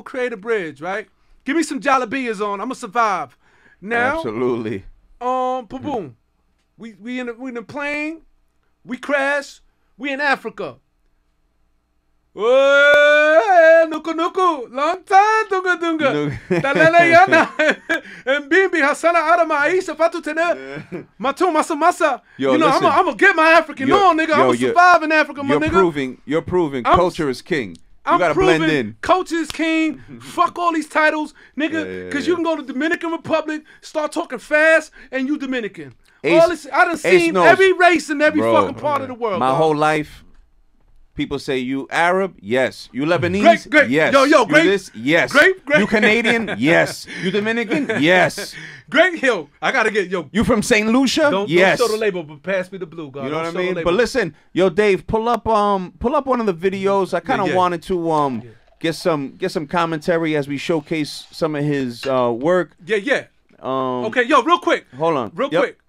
create a bridge, right? Give me some jalabiyas on. I'm going to survive. Now, absolutely. Boom, boom. We in the plane. We crash. We in Africa. Nuku nuku, long time, dunga. Talele yana, and Bimbi Hasana Adama Aisha Fatu Tene, Matu Masa. You know, I'm gonna get my African on, nigga. I'm gonna survive in Africa, my nigga. You're proving culture is king. You gotta blend in. Culture is king. Fuck all these titles, nigga. Because you can go to Dominican Republic, start talking fast, and you Dominican. All this, I done seen every race in every fucking part of the world. My whole life. People say, you Arab? Yes. You Lebanese? Great. Yes. Yo, great. You this? Yes. Great. You Canadian? Yes. You Dominican? Yes. Great. Yo, I gotta get, You from St. Lucia? Yes. Don't show the label, but pass me the blue, God. You know what I mean? But listen, yo, Dave, pull up one of the videos. I kind of wanted to get some commentary as we showcase some of his work. Yeah. Okay, yo, real quick. Hold on. Real quick.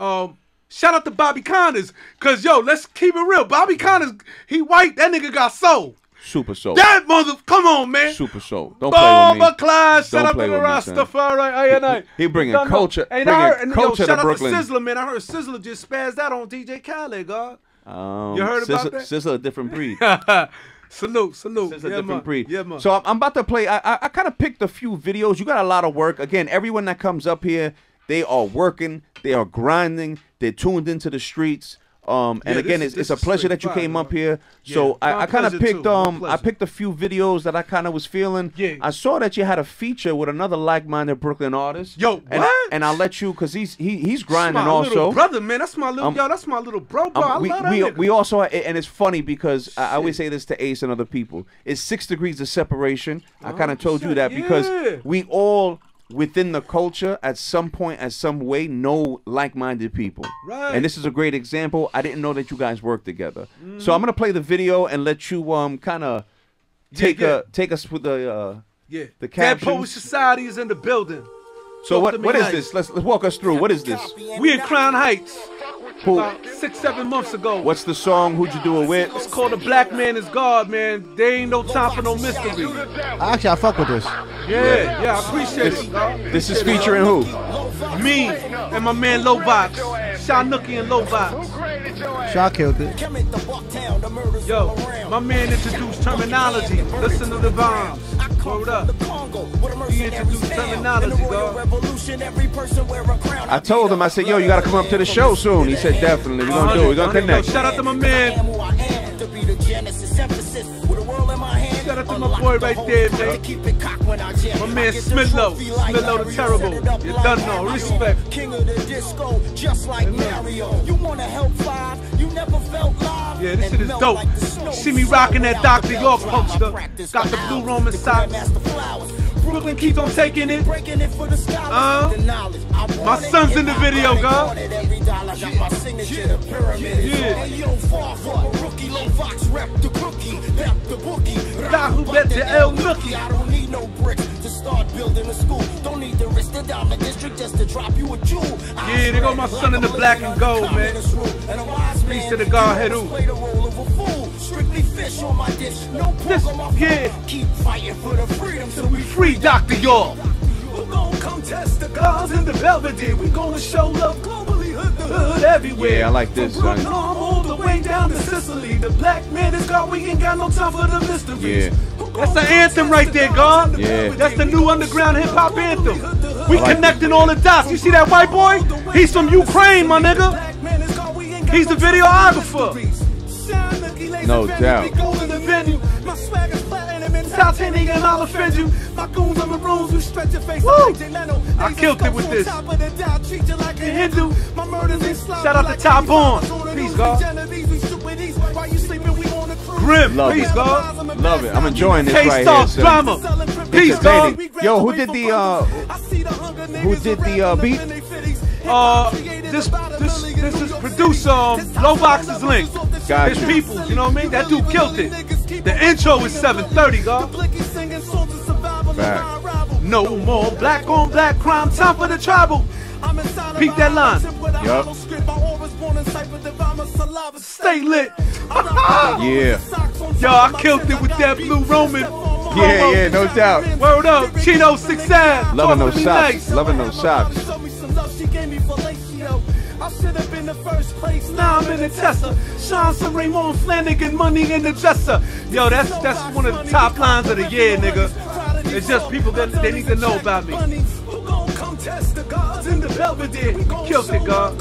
Shout out to Bobby Connors, cause yo, let's keep it real. Bobby Connors, he white, that nigga got soul. Super soul. That come on, man. Super soul. Don't play with me. Clyde, shout out to the Rastafari. He bringing culture, to Brooklyn. Out to Sizzler, man. I heard Sizzler just spazzed out on DJ Khaled, God. You heard about that? Sizzler a different breed. Salute. Sizzler a different breed. Yeah, man. So I'm about to play. I kind of picked a few videos. You got a lot of work. Again, everyone that comes up here, they are working. They are grinding. They're tuned into the streets. And again, it's a pleasure that you came up here. So I kind of picked I picked a few videos that I kind of was feeling. Yeah. I saw that you had a feature with another like-minded Brooklyn artist. Yo, what? And I'll let you, cause he's grinding that's my also. Little brother, man, that's my little that's my little bro. I love that nigga. We also, and it's funny because I always say this to Ace and other people. It's 6 degrees of separation. I kind of told you that because we all, within the culture, at some point, at some way, know like-minded people. Right. And this is a great example. I didn't know that you guys work together. So I'm gonna play the video and let you kind of take us with the captions. Dead Poet Society is in the building. So what is this? Let's walk us through. What is this? We in Crown Heights. Who? About 6-7 months ago. What's the song? Who'd you do it with? It's called "A Black Man Is God," man. There ain't no time for no mystery. Actually, I fuck with this. Yeah, I appreciate it, God. This is featuring who? Me and my man Lobox, Sha Nuki and Lobox. Sha killed it. Yo, my man introduced terminology. Listen to the bombs. Hold up. He introduced terminology, dog. I told him, I said, yo, you gotta come up to the show soon. He said, definitely. We're gonna do it. We're gonna connect. Shout out to my man. Shout out to my boy right there, man. My man Smithlow. Smithlow the Terrible. You done know. Respect. King of the disco, just like Mario. You wanna help five? You never felt live. Yeah, this shit is dope. See me rocking that Dr. York poster. Got the blue Roman socks. Brooklyn keeps on taking it. My son's in the video, God. Yeah. God who bet the L Nuki. I don't need no bricks to start building a school. Don't need the risk to down the district just to drop you a jewel. Yeah, they got my son in the black and gold, man. Peace to the Godhead who. Strictly fish on my dish. No pork on my yeah. Keep fighting for the freedom till we Free Dr. York. We're gonna come test the gods in the Belvedere. We gonna show love globally, hood to hood everywhere. Yeah, I like this, son. All the way down to Sicily. The black man is God. We ain't got no time for the mysteries. Yeah. That's the anthem right there, God. Yeah. That's the new underground hip-hop anthem. We connecting all the dots. You see that white boy? He's from Ukraine, my nigga. He's the videographer. No doubt. South Henny and I'll offend you. My goons on the rooms, we stretch your face. I killed it with this. Hindu. Shout out to Ty Born. Peace, God. Grim. Love Peace, it. God. Love it. I'm enjoying this right here. K-Star drama. Peace, God. Yo, who did the beat? This is producer Lobox's link. Got His you. people, you know what I mean? That dude killed it. The intro is 7:30, God. Back. No more black on black crime, time for the tribal. Peep that line. Yup. Stay lit. Yeah. Yo, I killed it with that blue Roman. Yeah, no doubt. Word up, Chino 6 ass. Loving those socks. Loving those socks. I should have been the first place. Now I'm in the Tesla. Sean some Raymond Flanagan, money in the dresser. Yo, that's one of the top lines of the year, nigga. It's just people that they need to know about me. In the Belvedere, killed it, God.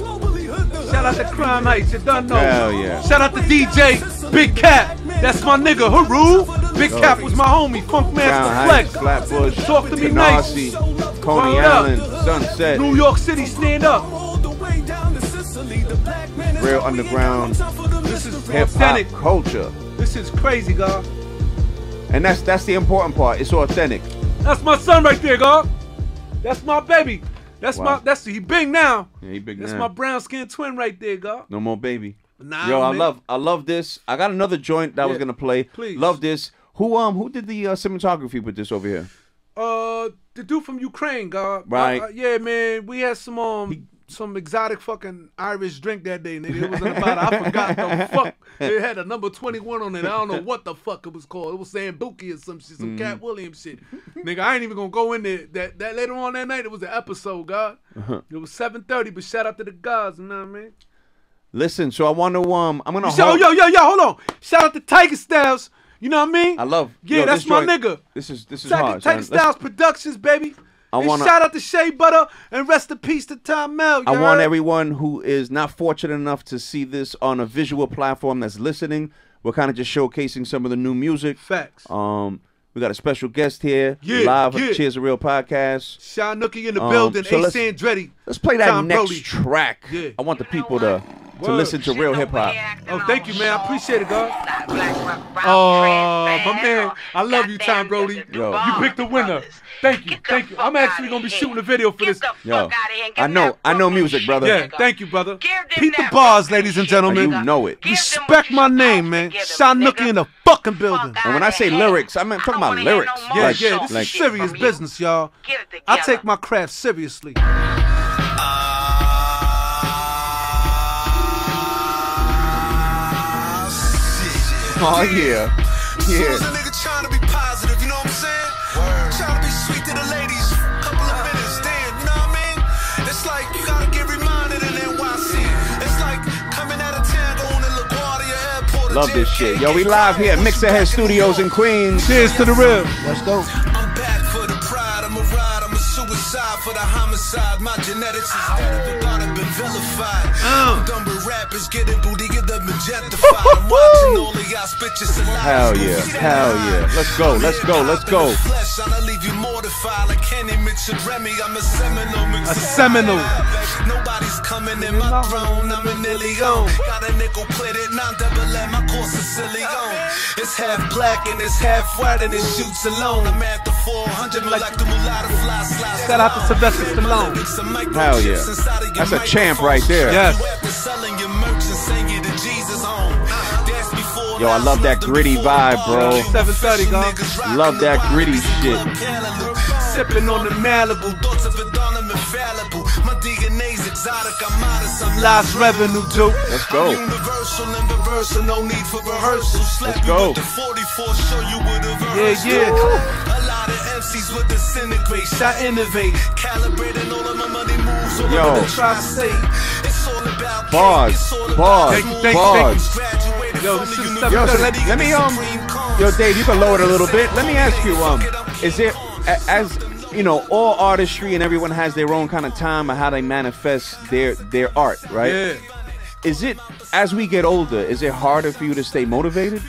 Shout out to Crime Heights, you done know. Hell yeah. Shout out to DJ Big Cap, that's my nigga. Haru. Big Cap was my homie. Funk Master Flex. Flatbush. Talk to me nice. Canarsie, Coney Word up. Island, Sunset. New York City, stand up. Real underground This is hip authentic. hop culture, This is crazy, God. and that's the important part. It's authentic. That's my son right there, God. That's my baby. That's Wow. he big now. Yeah, he big That's now. my brown skinned twin right there, God. No more baby. Nah, Yo, man. I love this. I got another joint that I was Yeah, gonna play. please. Love this. Who did the cinematography with this over here? The dude from Ukraine, God. Right. Yeah, man. We had some exotic fucking Irish drink that day, nigga. It wasn't about I forgot the fuck. It had a number 21 on it. I don't know what the fuck it was called. It was saying Buki or some shit, some Cat Williams shit. Nigga, I ain't even gonna go in there. That later on that night, it was an episode, God. It was 7:30, but shout out to the gods, you know what I mean? Listen, so I want to I'm gonna. Yo, hold on. Shout out to Tiger Styles. You know what I mean? I love. Yeah, yo, that's this my joint- nigga. This is hard. Tiger son. Styles Productions, baby. I And wanna- shout out to Shea Butter and rest in peace to Tom Mel. I want everyone who is not fortunate enough to see this on a visual platform that's listening. We're kind of just showcasing some of the new music. Facts. We got a special guest here, Yeah, live at yeah. Cheerz a Real podcast. Sha Nuki in the building. so let's- Ace Andretti. Let's play that Tom next Brody. track. Yeah. I want the people to Word. listen to real hip hop. Oh, thank you, man. I appreciate it, God. Oh, my man. I love you, Tom Brody. Yo. You picked the winner. Thank you. Thank you. I'm actually going to be shooting a video for this. Yo, I know music, brother. Yeah, thank you, brother. Peep the bars, ladies and gentlemen. You know it. Respect my name, man. Sha Nuki in the fucking building. And when I say lyrics, I'm talking about lyrics. Yeah, Like- yeah, this like- is serious business, y'all. I take my craft seriously. Oh yeah. Yeah. As a nigga trying to be positive, you know what I'm saying? Trying to be sweet to the ladies. Couple of minutes, damn, you know what I mean? It's like you gotta get reminded in NYC. It's like coming out of town, going to LaGuardia Airport. Love this shit. Yo, we live here at Mixerhead Studios in Queens. Cheers to the real. Let's go. I'm back for the pride, I'm a ride, I'm a suicide for the homicide. My genetics is dead, but I've been vilified. I'm done with rappers, getting booty, get them objectified. I'm watching all of y'all bitches alive. Hell yeah. Hell yeah. Let's go. Let's go. Let's go. I'll leave you mortified like Kenny Mitchell Remy. I'm a Seminole. A Seminole. Nobody's coming in my throne. I'm an Ilion. Got a nickel plated, non-double M. My course is silly on. It's half black and it's half white and it shoots alone. I'm at the 400 like the mulatto fly slide. Shout out to Sylvester Stallone. Hell yeah. That's a champ right there. Yes. Yo, I love that gritty vibe, bro. 7:30, guys. Love that gritty shit. Sipping on the Malibu. Thoughts of it on them infallible. My DNA's exotic. I'm modest. I'm Lost revenue, too. Let's go. universal and reversal. No need for rehearsal. Let's go. The 44 show you with a verse. Yeah. A lot of MCs with disintegrate. I innovate. Calibrating all of my money moves. All Yo. over the tri-state. It's all about Bars. cake. It's all Bars. about Thank you, Bars. graduated Yo, from this the is university. Yo, so let me yo, Dave, you can lower it a little bit. Let me ask you, is it as you know, all artistry and everyone has their own kind of time of how they manifest their art, right? Yeah. Is it as we get older, is it harder for you to stay motivated?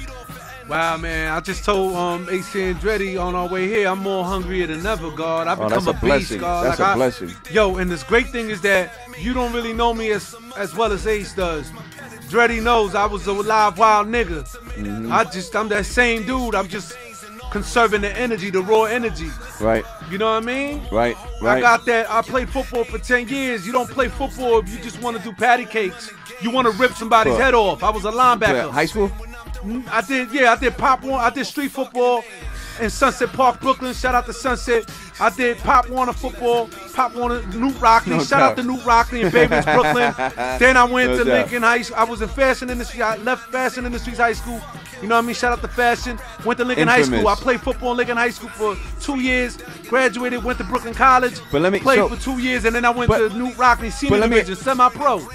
Wow, man. I just told AC and Dreddy on our way here, I'm more hungrier than ever, God. I've become that's a beast, blessing. God. That's a blessing. Yo, and this great thing is that you don't really know me as well as Ace does. Dreddy knows I was a live wild nigga. I'm that same dude. I'm just conserving the energy, the raw energy. Right. You know what I mean? Right. I got that. I played football for 10 years. You don't play football if you just want to do patty cakes. You want to rip somebody's Cool. head off. I was a linebacker. High school? I did Pop Warner. I did street football in Sunset Park, Brooklyn. Shout out to Sunset. I did Pop Warner football, Pop Warner, New Rockney. No Shout doubt. out to New Rockney in Bavens, Brooklyn. Then I went No to doubt. Lincoln High School. I was in fashion industry. I left fashion industries high school. You know what I mean? Shout out to fashion. Went to Lincoln High Infamous. School. I played football in Lincoln High School for 2 years. Graduated, went to Brooklyn College. But let me- played so- for 2 years, and then I went but- to New Rockney Senior let me- Division, semi-pro.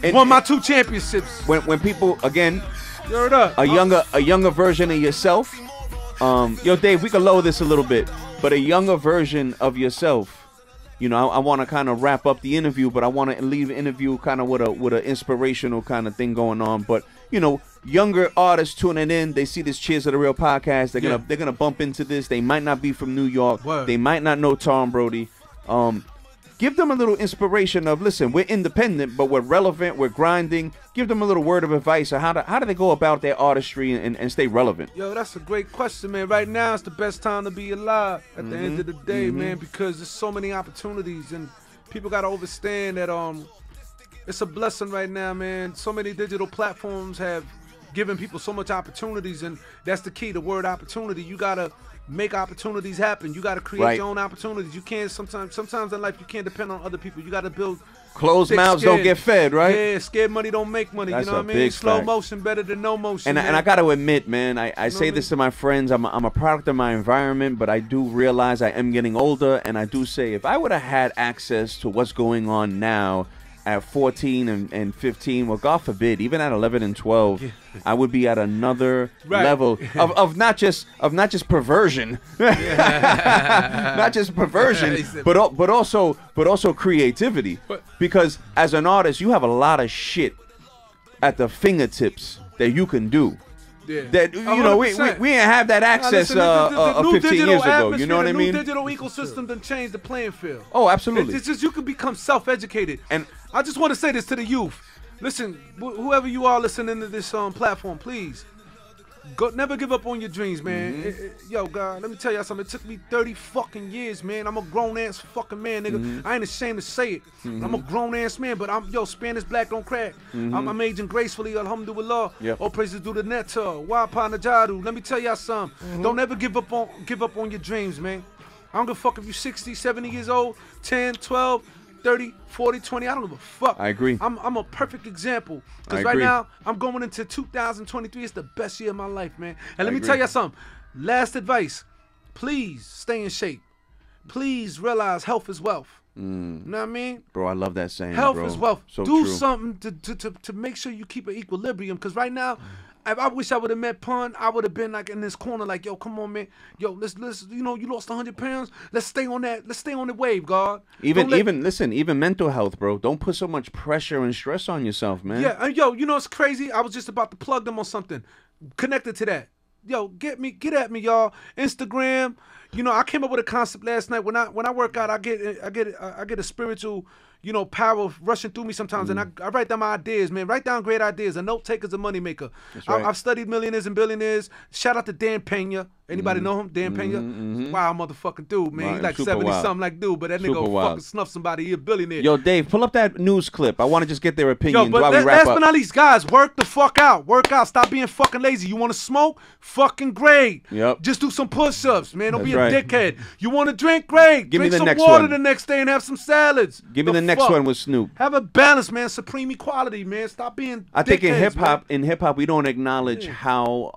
And- Won my 2 championships. when people again You heard up. a younger version of yourself. Yo, Dave, we can lower this a little bit, but a younger version of yourself. You know, I want to kind of wrap up the interview, but I want to leave the interview kind of with an inspirational kind of thing going on. But you know, younger artists tuning in, they see this Cheers of the Real podcast. They're gonna bump into this. They might not be from New York. Word. They might not know Tom Brody. Give them a little inspiration of, listen, we're independent, but we're relevant, we're grinding. Give them a little word of advice on how do they go about their artistry and stay relevant. Yo, that's a great question, man. Right now, it's the best time to be alive at the end of the day, man, because there's so many opportunities, and people got to understand that it's a blessing right now, man. So many digital platforms have given people so much opportunities, and that's the key, the word opportunity. You got to make opportunities happen. You got to create Right. your own opportunities. You can't sometimes in life you can't depend on other people. You got to build Closed thick mouths skin. don't get fed, right? Yeah, scared money don't make money. That's you know a what I mean? big Slow fact. motion better than no motion. And man. I got to admit, man, I say what I this to my friends. I'm a product of my environment, but I do realize I am getting older, and I do say if I would have had access to what's going on now at 14 and 15, well, God forbid, even at 11 and 12, I would be at another Right. level of not just perversion, not just perversion, but also creativity. Because as an artist, you have a lot of shit at the fingertips that you can do. Yeah. That you know, we 100%. didn't have that access the new 15 digital years ago. atmosphere, You know what I the mean? new digital ecosystem done changed the playing field. Oh, absolutely. It's just you can become self-educated. And- I just want to say this to the youth. Listen, whoever you are listening to this platform, please, never give up on your dreams, man. Yo, God, let me tell y'all something. It took me 30 fucking years, man. I'm a grown-ass fucking man, nigga. I ain't ashamed to say it. I'm a grown-ass man, but Spanish black don't crack. I'm aging gracefully, alhamdulillah. Yep. All praises due to Netta. Wapa Najadu. Let me tell y'all something. Don't ever give up on your dreams, man. I don't give a fuck if you're 60, 70 years old, 10, 12. 30, 40, 20. I don't give a fuck. I agree. I'm a perfect example. Because I right agree. now, I'm going into 2023. It's the best year of my life, man. And let me tell you something. Last advice. Please stay in shape. Please realize health is wealth. You know what I mean? Bro, I love that saying, Health bro. is wealth. So Do true. something to make sure you keep an equilibrium. Because right now, if I wish I would have met Pun, I would have been like in this corner, like, yo, come on, man. Yo, let's you know, you lost 100 pounds. Let's stay on that. Let's stay on the wave, God. Even mental health, bro. Don't put so much pressure and stress on yourself, man. Yeah, and yo, you know it's crazy? I was just about to plug them on something connected to that. Yo, get at me, y'all. Instagram. You know, I came up with a concept last night. When I work out, I get a spiritual, you know, power rushing through me sometimes, and I write down my ideas, man. Write down great ideas. A note taker's a money maker. Right. I've studied millionaires and billionaires. Shout out to Dan Pena. Anybody know him? Dan Pena? Wild motherfucking dude, man. Wow, He like super 70-something like dude, but that Super nigga will wild. fucking snuff somebody. He a billionaire. Yo, Dave, pull up that news clip. I want to just get their opinion Yo, but while we wrap last up. but not least, guys, work the fuck out. Work out. Stop being fucking lazy. You want to smoke? Fucking great. Yep. Just do some push-ups, man. Don't That's be a right. dickhead. You want to drink? Great. Give me Drink the some next water one. the next day and have some salads. Give me the next fuck? one with Snoop. Have a balance, man. Supreme equality, man. Stop being I think in dickheads, hip hop we don't acknowledge how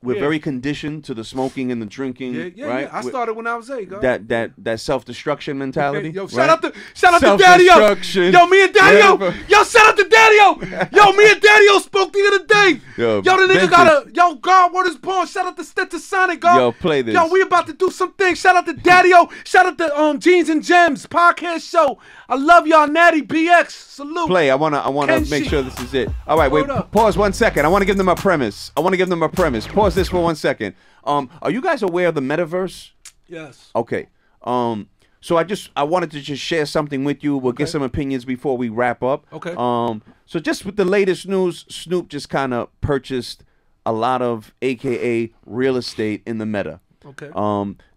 we're very conditioned to the smoking and the drinking, man. Yeah, right? I started when I was 8, guys. That self-destruction mentality. Yo, right? shout out to Daddy-O. Self-destruction. Yo, me and Daddy-O. Whatever. Yo, shout out to Daddy-O. Yo, me and Daddy-O spoke the other day. Yo, the nigga vintage. got a, yo, God, word is born. Shout out to Stetson, God. Yo, play this. Yo, we about to do some things. Shout out to Daddy-O. Shout out to Jeans and Gems podcast show. I love y'all, Natty BX. Salute. Play. I wanna make Kenshi. sure this is it. All right, wait. Hold up. Pause 1 second. I want to give them a premise. Pause this for 1 second. Are you guys aware of the metaverse? Yes. Okay. So I wanted to just share something with you. We'll get some opinions before we wrap up. Okay. So just with the latest news, Snoop just kind of purchased a lot of AKA real estate in the meta. Okay.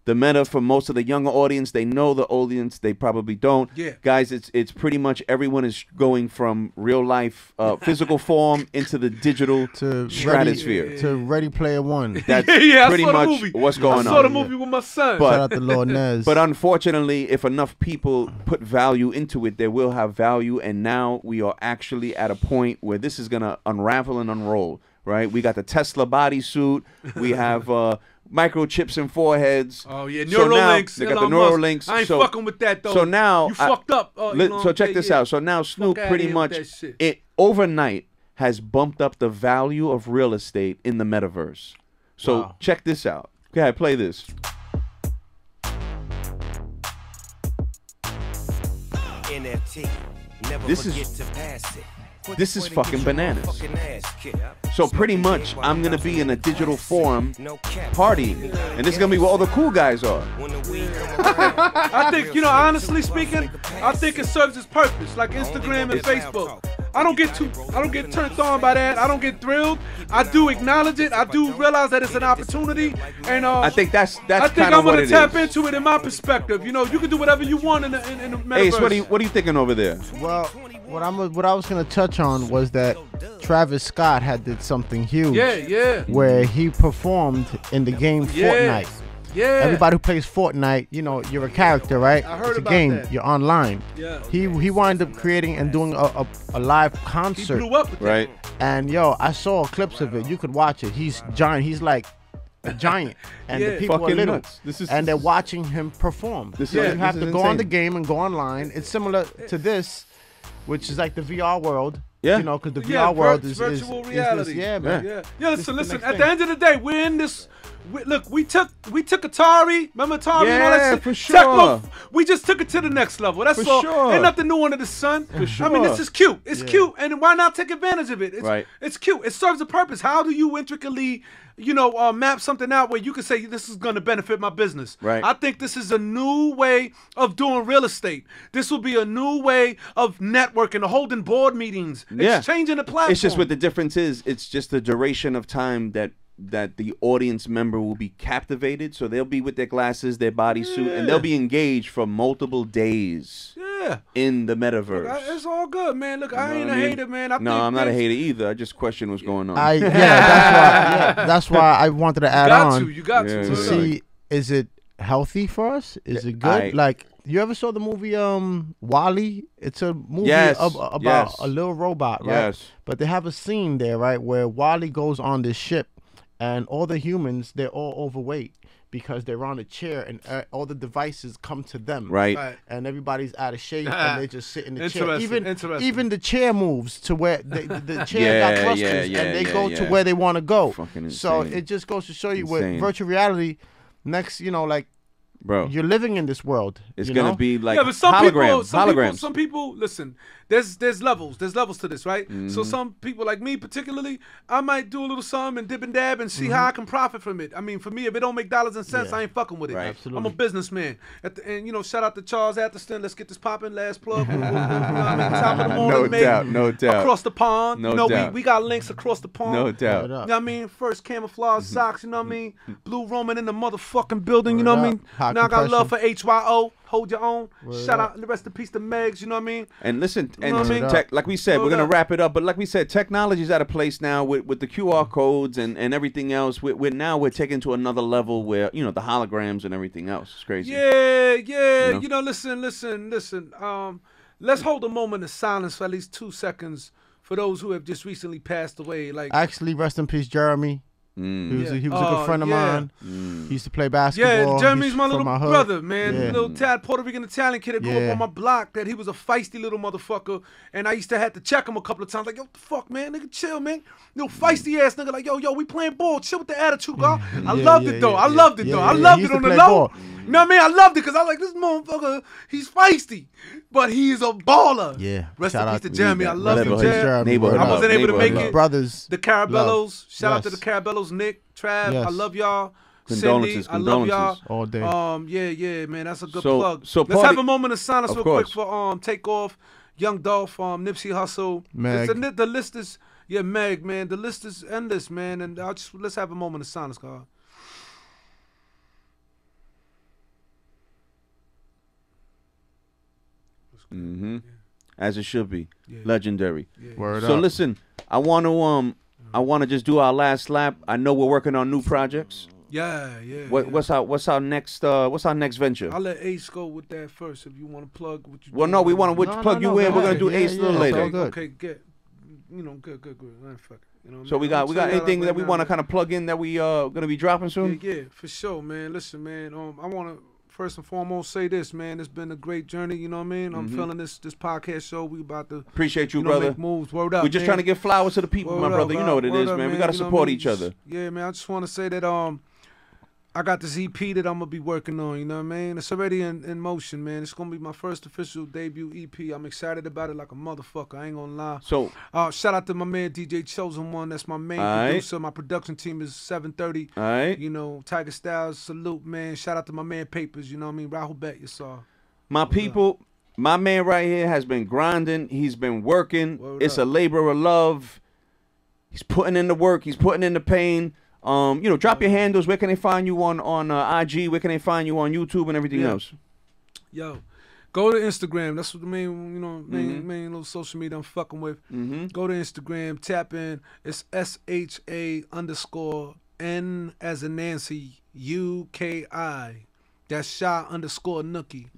The meta, for most of the younger audience, they know. The audience, they probably don't. Yeah. Guys, it's pretty much everyone is going from real life physical form into the digital To stratosphere. To Ready Player One. That's yeah, I pretty saw the much movie. what's going I on. saw the movie with my son. But- Shout out to Lord Nez. But unfortunately, if enough people put value into it, they will have value. And now we are actually at a point where this is going to unravel and unroll, right? We got the Tesla bodysuit. We have microchips in foreheads. Oh, yeah, So now Neuralinks. they got the Elon Musk. Neuralinks. I ain't So- fucking with that, though. So now You fucked up. so check this out. So now Snoop outta pretty here with much that shit. it overnight has bumped up the value of real estate in the metaverse. So Wow. check this out. Go ahead, play this. NFT. Never This is- forget to pass it. this is fucking bananas. So pretty much, I'm gonna be in a digital form partying, and this is gonna be where all the cool guys are. I think, you know, honestly speaking, I think it serves its purpose, like Instagram and Facebook. I don't get turned on by that. I don't get thrilled. I do acknowledge it. I do realize that it's an opportunity, and I think that's I think kind I'm of what gonna it tap is. into it in my perspective. You know, you can do whatever you want in the metaverse. Ace, what are you thinking over there? Well, what I was gonna touch on was that Travis Scott did something huge. Yeah. Where he performed in the game Yeah. Fortnite. Yeah. Everybody who plays Fortnite, you know, you're a character, right? I heard it's a about game. that. You're online. Yeah. He wound up creating and doing a live He concert. blew up with that. Right? And yo, I saw clips of it. You could watch it. He's giant. He's like a giant, and Yeah. the people are Fucking little. nuts. And they're watching him perform. This is- so you this have is to go on insane. the game and go online. It's similar to this, which is like the VR world. Yeah. You know, because the Yeah, VR world is virtual this, reality. yeah, man. Yeah, This listen, is the listen. next At thing. the end of the day, we're in this. Look, we took Atari. Remember Atari and all Yeah, that shit? for sure. Tecmo, we just took it to the next level. That's For all. sure. Ain't nothing new under the sun. I mean, sure. this is cute. It's cute, and why not take advantage of it? It's, Right. It's cute. It serves a purpose. How do you intricately, map something out where you can say this is going to benefit my business? Right. I think this is a new way of doing real estate. This will be a new way of networking, holding board meetings. Yeah. It's changing the platform. It's just what the difference is. It's just the duration of time that the audience member will be captivated. So they'll be with their glasses, their bodysuit, and they'll be engaged for multiple days Yeah. in the metaverse. It's all good, man. Look, I You ain't know a what I mean? hater, man. No, I'm not a hater either. I just question what's going on. That's why I wanted to add Got on to. You got Yeah, to. to yeah. see, is it healthy for us? Is it good? Like, you ever saw the movie Wall-E? It's a movie about a little robot, right? Yes. But they have a scene there, right, where Wall-E goes on this ship, and all the humans, they're all overweight because they're on a chair, and all the devices come to them, right? And everybody's out of shape, and they just sit in the chair. Even the chair moves to where the chair got clusters, and they go to where they want to go. So it just goes to show you with virtual reality, next, you know, like, bro, you're living in this world. It's gonna be like but some people, listen. There's levels to this, right? So some people like me particularly, I might do a little something and dip and dab and see how I can profit from it. I mean, for me, if it don't make dollars and cents, I ain't fucking with it. Right. I'm a businessman. And you know, shout out to Charles Atherton. Let's get this popping. Last plug. You know what I mean? Top of the morning, no doubt. Across the pond. No doubt. We got links across the pond. No doubt. You know what I mean? First camouflage socks. You know what I mean? Blue Roman in the motherfucking building. You know what I mean? Now I got love for HYO. Hold your own. Shout out, the rest in peace to Megs. You know what I mean? And listen, like we said, we're gonna wrap it up. But like we said, technology's at a place now with the QR codes and everything else. We're taken to another level where, you know, the holograms and everything else. It's crazy. Yeah. You know, listen. Let's hold a moment of silence for at least 2 seconds for those who have just recently passed away. Like, actually, rest in peace, Jeremy. He was a good friend of mine. He used to play basketball. Yeah, Jeremy's my little brother, man. Little Puerto Rican Italian kid that grew up on my block. That he was a feisty little motherfucker, and I used to have to check him a couple of times. Like, yo, what the fuck, man, nigga, chill, man. Little feisty ass nigga, like, yo, we playing ball. Chill with the attitude, girl. I loved it though. I loved it on the low. You know what I mean? I loved it because I was like, this motherfucker, he's feisty, but he's a baller. Yeah. Rest in peace to Jeremy. I love you, Jeremy. I wasn't able to make it. Brothers. The Carabellos. Shout out to the Carabellos. Nick, Trav, I love y'all. Condolences, Cindy, I love y'all. All day. Yeah, man, that's a good plug. So let's have a moment of silence real quick for Takeoff, Young Dolph, Nipsey Hussle. Meg. The list is Meg, man. The list is endless, man. And let's have a moment of silence, God. As it should be. Legendary. Word so up. Listen, I want to just do our last lap. I know we're working on new projects. What's our next venture? I'll let Ace go with that first if you want to plug what you Well, no, we want to plug you in. We're going to do Ace a little later. Okay, good. You know, good. Fuck it. You know what so we got anything that we want to kind of plug in that we going to be dropping soon? Yeah, for sure, man. Listen, man, I want to first and foremost say this, man. It's been a great journey, you know what I mean? I'm feeling this podcast show. We about to appreciate you, brother. Make moves. Word up. We're just trying to give flowers to the people, my brother. You know what it is, man. We got to support each other. Yeah, man. I just want to say that I got this EP that I'm gonna be working on, you know what I mean? It's already in motion, man. It's gonna be my first official debut EP. I'm excited about it like a motherfucker. I ain't gonna lie. So shout out to my man DJ Chosen One. That's my main producer. My production team is 730. All right. You know, Tiger Styles, salute, man. Shout out to my man Papers, you know what I mean? Rahul Bet, you saw. My people, my man right here has been grinding. He's been working. It's a labor of love. He's putting in the work. He's putting in the pain. You know, drop your handles. Where can they find you on IG? Where can they find you on YouTube and everything else? Yo, go to Instagram. That's what the main little social media I'm fucking with. Go to Instagram. Tap in. It's SHA_N as in Nancy UKI. That's Sha_Nuki.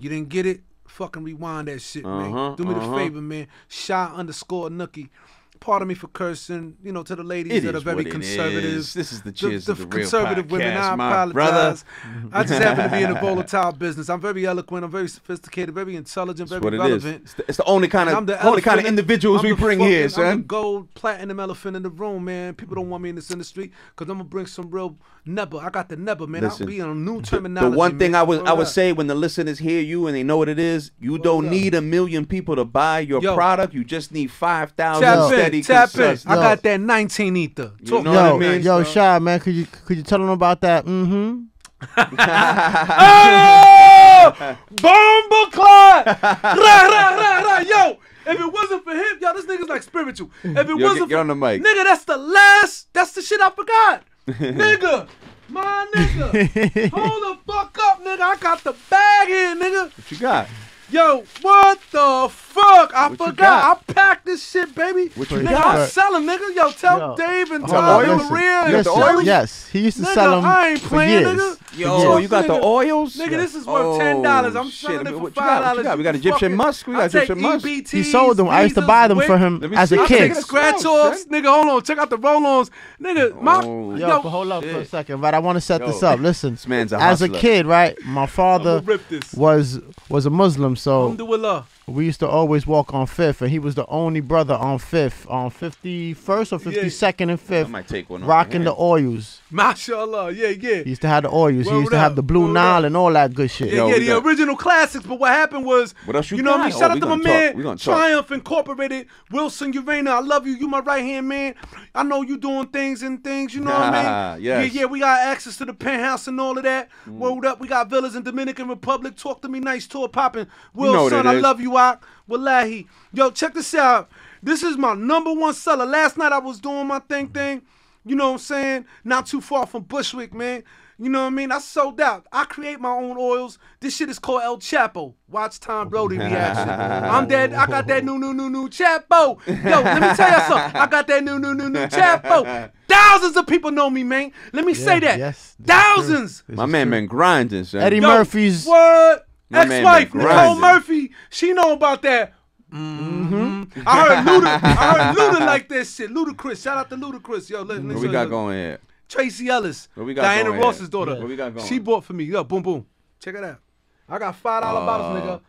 You didn't get it? Fucking rewind that shit, man. Do me the favor, man. Sha_Nuki. Pardon me for cursing, you know, to the ladies that are very conservative. This is the Cheerz of the real conservative podcast, women. I apologize. I just happen to be in a volatile business. I'm very eloquent. I'm very sophisticated, very intelligent, very relevant. It's the only kind of individuals we bring here, son. I'm the gold platinum elephant in the room, man. People don't want me in this industry because I'm gonna bring some real nebba. I got the nebba, man. I'll be on a new terminology. The one thing I would say when the listeners hear you and they know what it is, you don't need 1 million people to buy your product. You just need 5,000. Tap in. I got that 19 ether. You know what I mean? Yo, Sha, man, could you tell them about that? Oh! Bomboclat! Yo, if it wasn't for him, yo, this nigga's like spiritual. If it wasn't get on the mic. Nigga, that's the shit I forgot. Nigga, my nigga. Hold the fuck up, nigga. I got the bag here, nigga. What you got? Yo, what the fuck! I What you forgot. got? I packed this shit, baby. What you nigga, got? I'm selling, nigga. Yo, tell Yo. Dave and Hold Tom on, and listen, Maria and listen, Shelly. yes, he used to Nigga, sell them I ain't for playing, years. nigga. Yo, you got the oils? Nigga, this is worth $10. I'm selling it for $5. What you got? We got Egyptian musk. We got Egyptian musk. He sold them. I used to buy them for him Let me as see. a I'll kid. take it. Scratch Smoke, offs, son. nigga. Hold on, check out the roll-ons, nigga. My Yo, but hold up for a second, but I want to set this up. Listen, This man's a as a hustler. kid, right? My father I'ma rip this. was a Muslim, so Alhamdulillah. we used to always walk on 5th, and he was the only brother on 5th, on 51st or 52nd and I 5th, might take one. rocking the oils. Mashallah, yeah. He used to have the oils. He Word used to have up, the Blue word Nile up. and all that good shit. Yo, Yeah, we the got- original classics. But what happened was, What else you know what I mean? got? Shout Oh, out to we my gonna man, talk. We gonna talk. Triumph Incorporated, Wilson Urena. I love you. You my right hand man. I know you doing things and things. You know what I mean? Yes. Yeah. We got access to the penthouse and all of that. Word up. We got villas in Dominican Republic. Talk to me nice. Tour popping. You know what Wilson, it I is. love you, Ak. Wallahi. Yo, check this out. This is my #1 seller. Last night I was doing my thing. You know what I'm saying? Not too far from Bushwick, man. You know what I mean? I sold out. I create my own oils. This shit is called El Chapo. Watch Tom Brody reaction. I'm dead. I got that new Chapo. Yo, let me tell you something. I got that new Chapo. Thousands of people know me, man. Let me say that. yes, that's Thousands. true. My man been grinding, son. Eddie Yo, Murphy's. What? My man Ex-wife, been Nicole grinding. Murphy. She know about that. I heard Luda like that shit. Ludacris. Shout out to Ludacris. Yo, let me What we got going here? Tracy Ellis. What we got Diana going Ross's here? daughter. What we got going? She bought for me. Yo, boom, boom. Check it out. I got $5 bottles, nigga.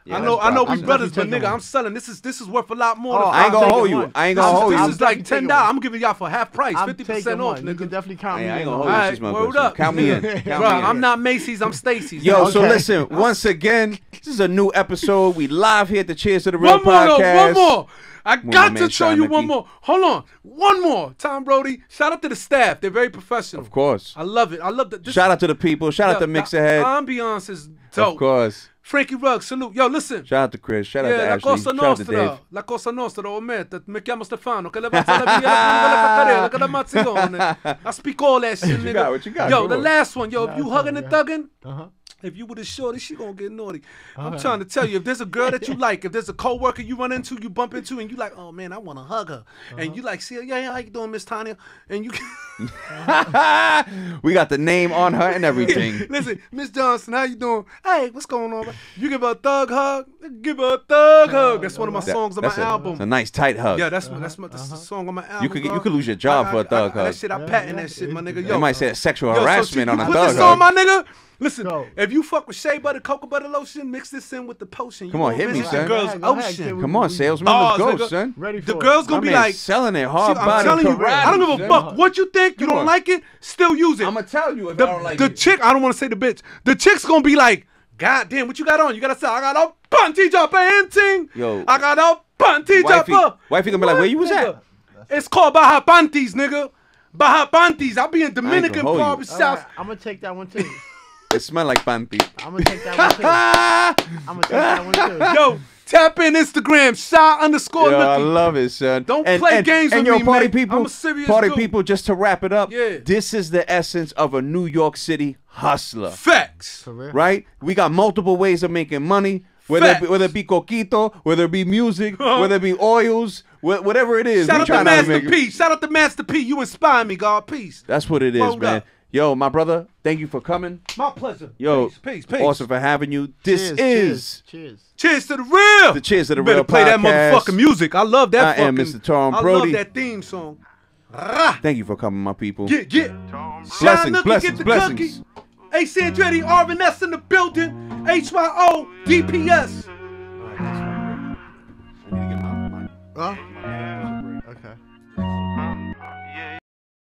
Yeah, I know that's we proper. brothers, but definitely nigga, taking I'm selling. This is worth a lot more. Oh, than I ain't I'm gonna taking hold you. one. I ain't gonna hold This you. is like taking $10. one. I'm giving y'all for half price, I'm 50% taking off, one. You can nigga. definitely count Hey, me I ain't in gonna on hold that. you, she's my word person. up. Count me in. Bro, Count me in. I'm not Macy's, I'm Stacy's. Yo, so Okay. listen, once again, this is a new episode. We live here at the Cheers to the Real One more, though, podcast. one more. I my got man to show Sha you Nuki. one more. Hold on. One more. Tom Brody. Shout out to the staff. They're very professional. Of course. I love it. I love that. Shout out to the people. Shout out to Mixerhead. Ambiance is dope. Of course. Frankie Ruggs, salute. Yo, listen. Shout out to Chris. Shout out to La Ashley. Cosa Shout out to Dave. Nostra, La Cosa Nostra, ometta, mi chiamo Stefano, che le faccia la via, la carriera, che la mazzione. I speak all that shit, nigga. got? What you got? Yo, Come the on. last one, yo, if you Last hugging one, and yeah. thugging, if you with a shorty, she gonna get naughty. I'm trying to tell you, if there's a girl that you like, if there's a coworker you run into, you bump into, and you like, oh man, I want to hug her, and you like, see her, yeah, how you doing, Miss Tanya? And you, We got the name on her and everything. listen, Miss Johnson, how you doing? Hey, what's going on? You give her a thug hug, give her a thug hug. That's one of my songs on my album. That's a nice tight hug. Yeah, that's the song on my album. You dog. could lose your job for a thug hug. That shit, I patent that shit, my nigga. They Yo, might say sexual yo, harassment so on a you put thug this on, hug. my nigga. Listen, Go. if you fuck with shea butter, cocoa butter lotion, mix this in with the potion. Come on, You hit gonna me, visit son. the girls' Go ahead, ocean. kid. Come on, salesman. Bars, Let's go, nigga. son. Ready for The it. girls My gonna be man like, selling it hard I'm body telling you, karate, I don't give a son. fuck what you think. You Come don't on. like it, still use it. I'ma tell you if the, I don't like the it. chick, I don't want to say the bitch. The chick's gonna be like, God damn, what you got on? You gotta say, I got a panty jumper and Yo. I got a panty Wifey- jumper. wifey gonna be like, where you was What, at? nigga? It's called Baja Panties, nigga. Baja Panties. I be in Dominican hold you. All barbershops. right, I'm gonna take that one too. It smell like panty. I'm gonna take that one too. I'm gonna take that one too. Yo, tap in Instagram, Sha_Nuki. Yo, I love it, son. Don't play games and with yo, me, party man. people, I'm a serious party dude. people. Just to wrap it up, Yeah. this is the essence of a New York City hustler, Facts. For real? right? We got multiple ways of making money. Facts. Whether it be coquito, whether it be music, whether it be oils, whatever it is. Shout we out to trying to Master make it. P. Shout out to Master P. You inspire me, God. Peace. That's what it is, Word man. up. Yo, my brother, thank you for coming. My pleasure. Yo, Peace. awesome for having you. This Cheers, is cheers. Cheers to the real. the Cheers to the You better Real play that podcast. motherfucking music. I love that I am fucking. Mr. Tom I Brody. love that theme song. Rah. Thank you for coming, my people. Get. Blessings, Sha Nuki, blessings, get the blessings. cookie. AC Andretti, RNS in the building. HYO, DPS. I need to get my Huh?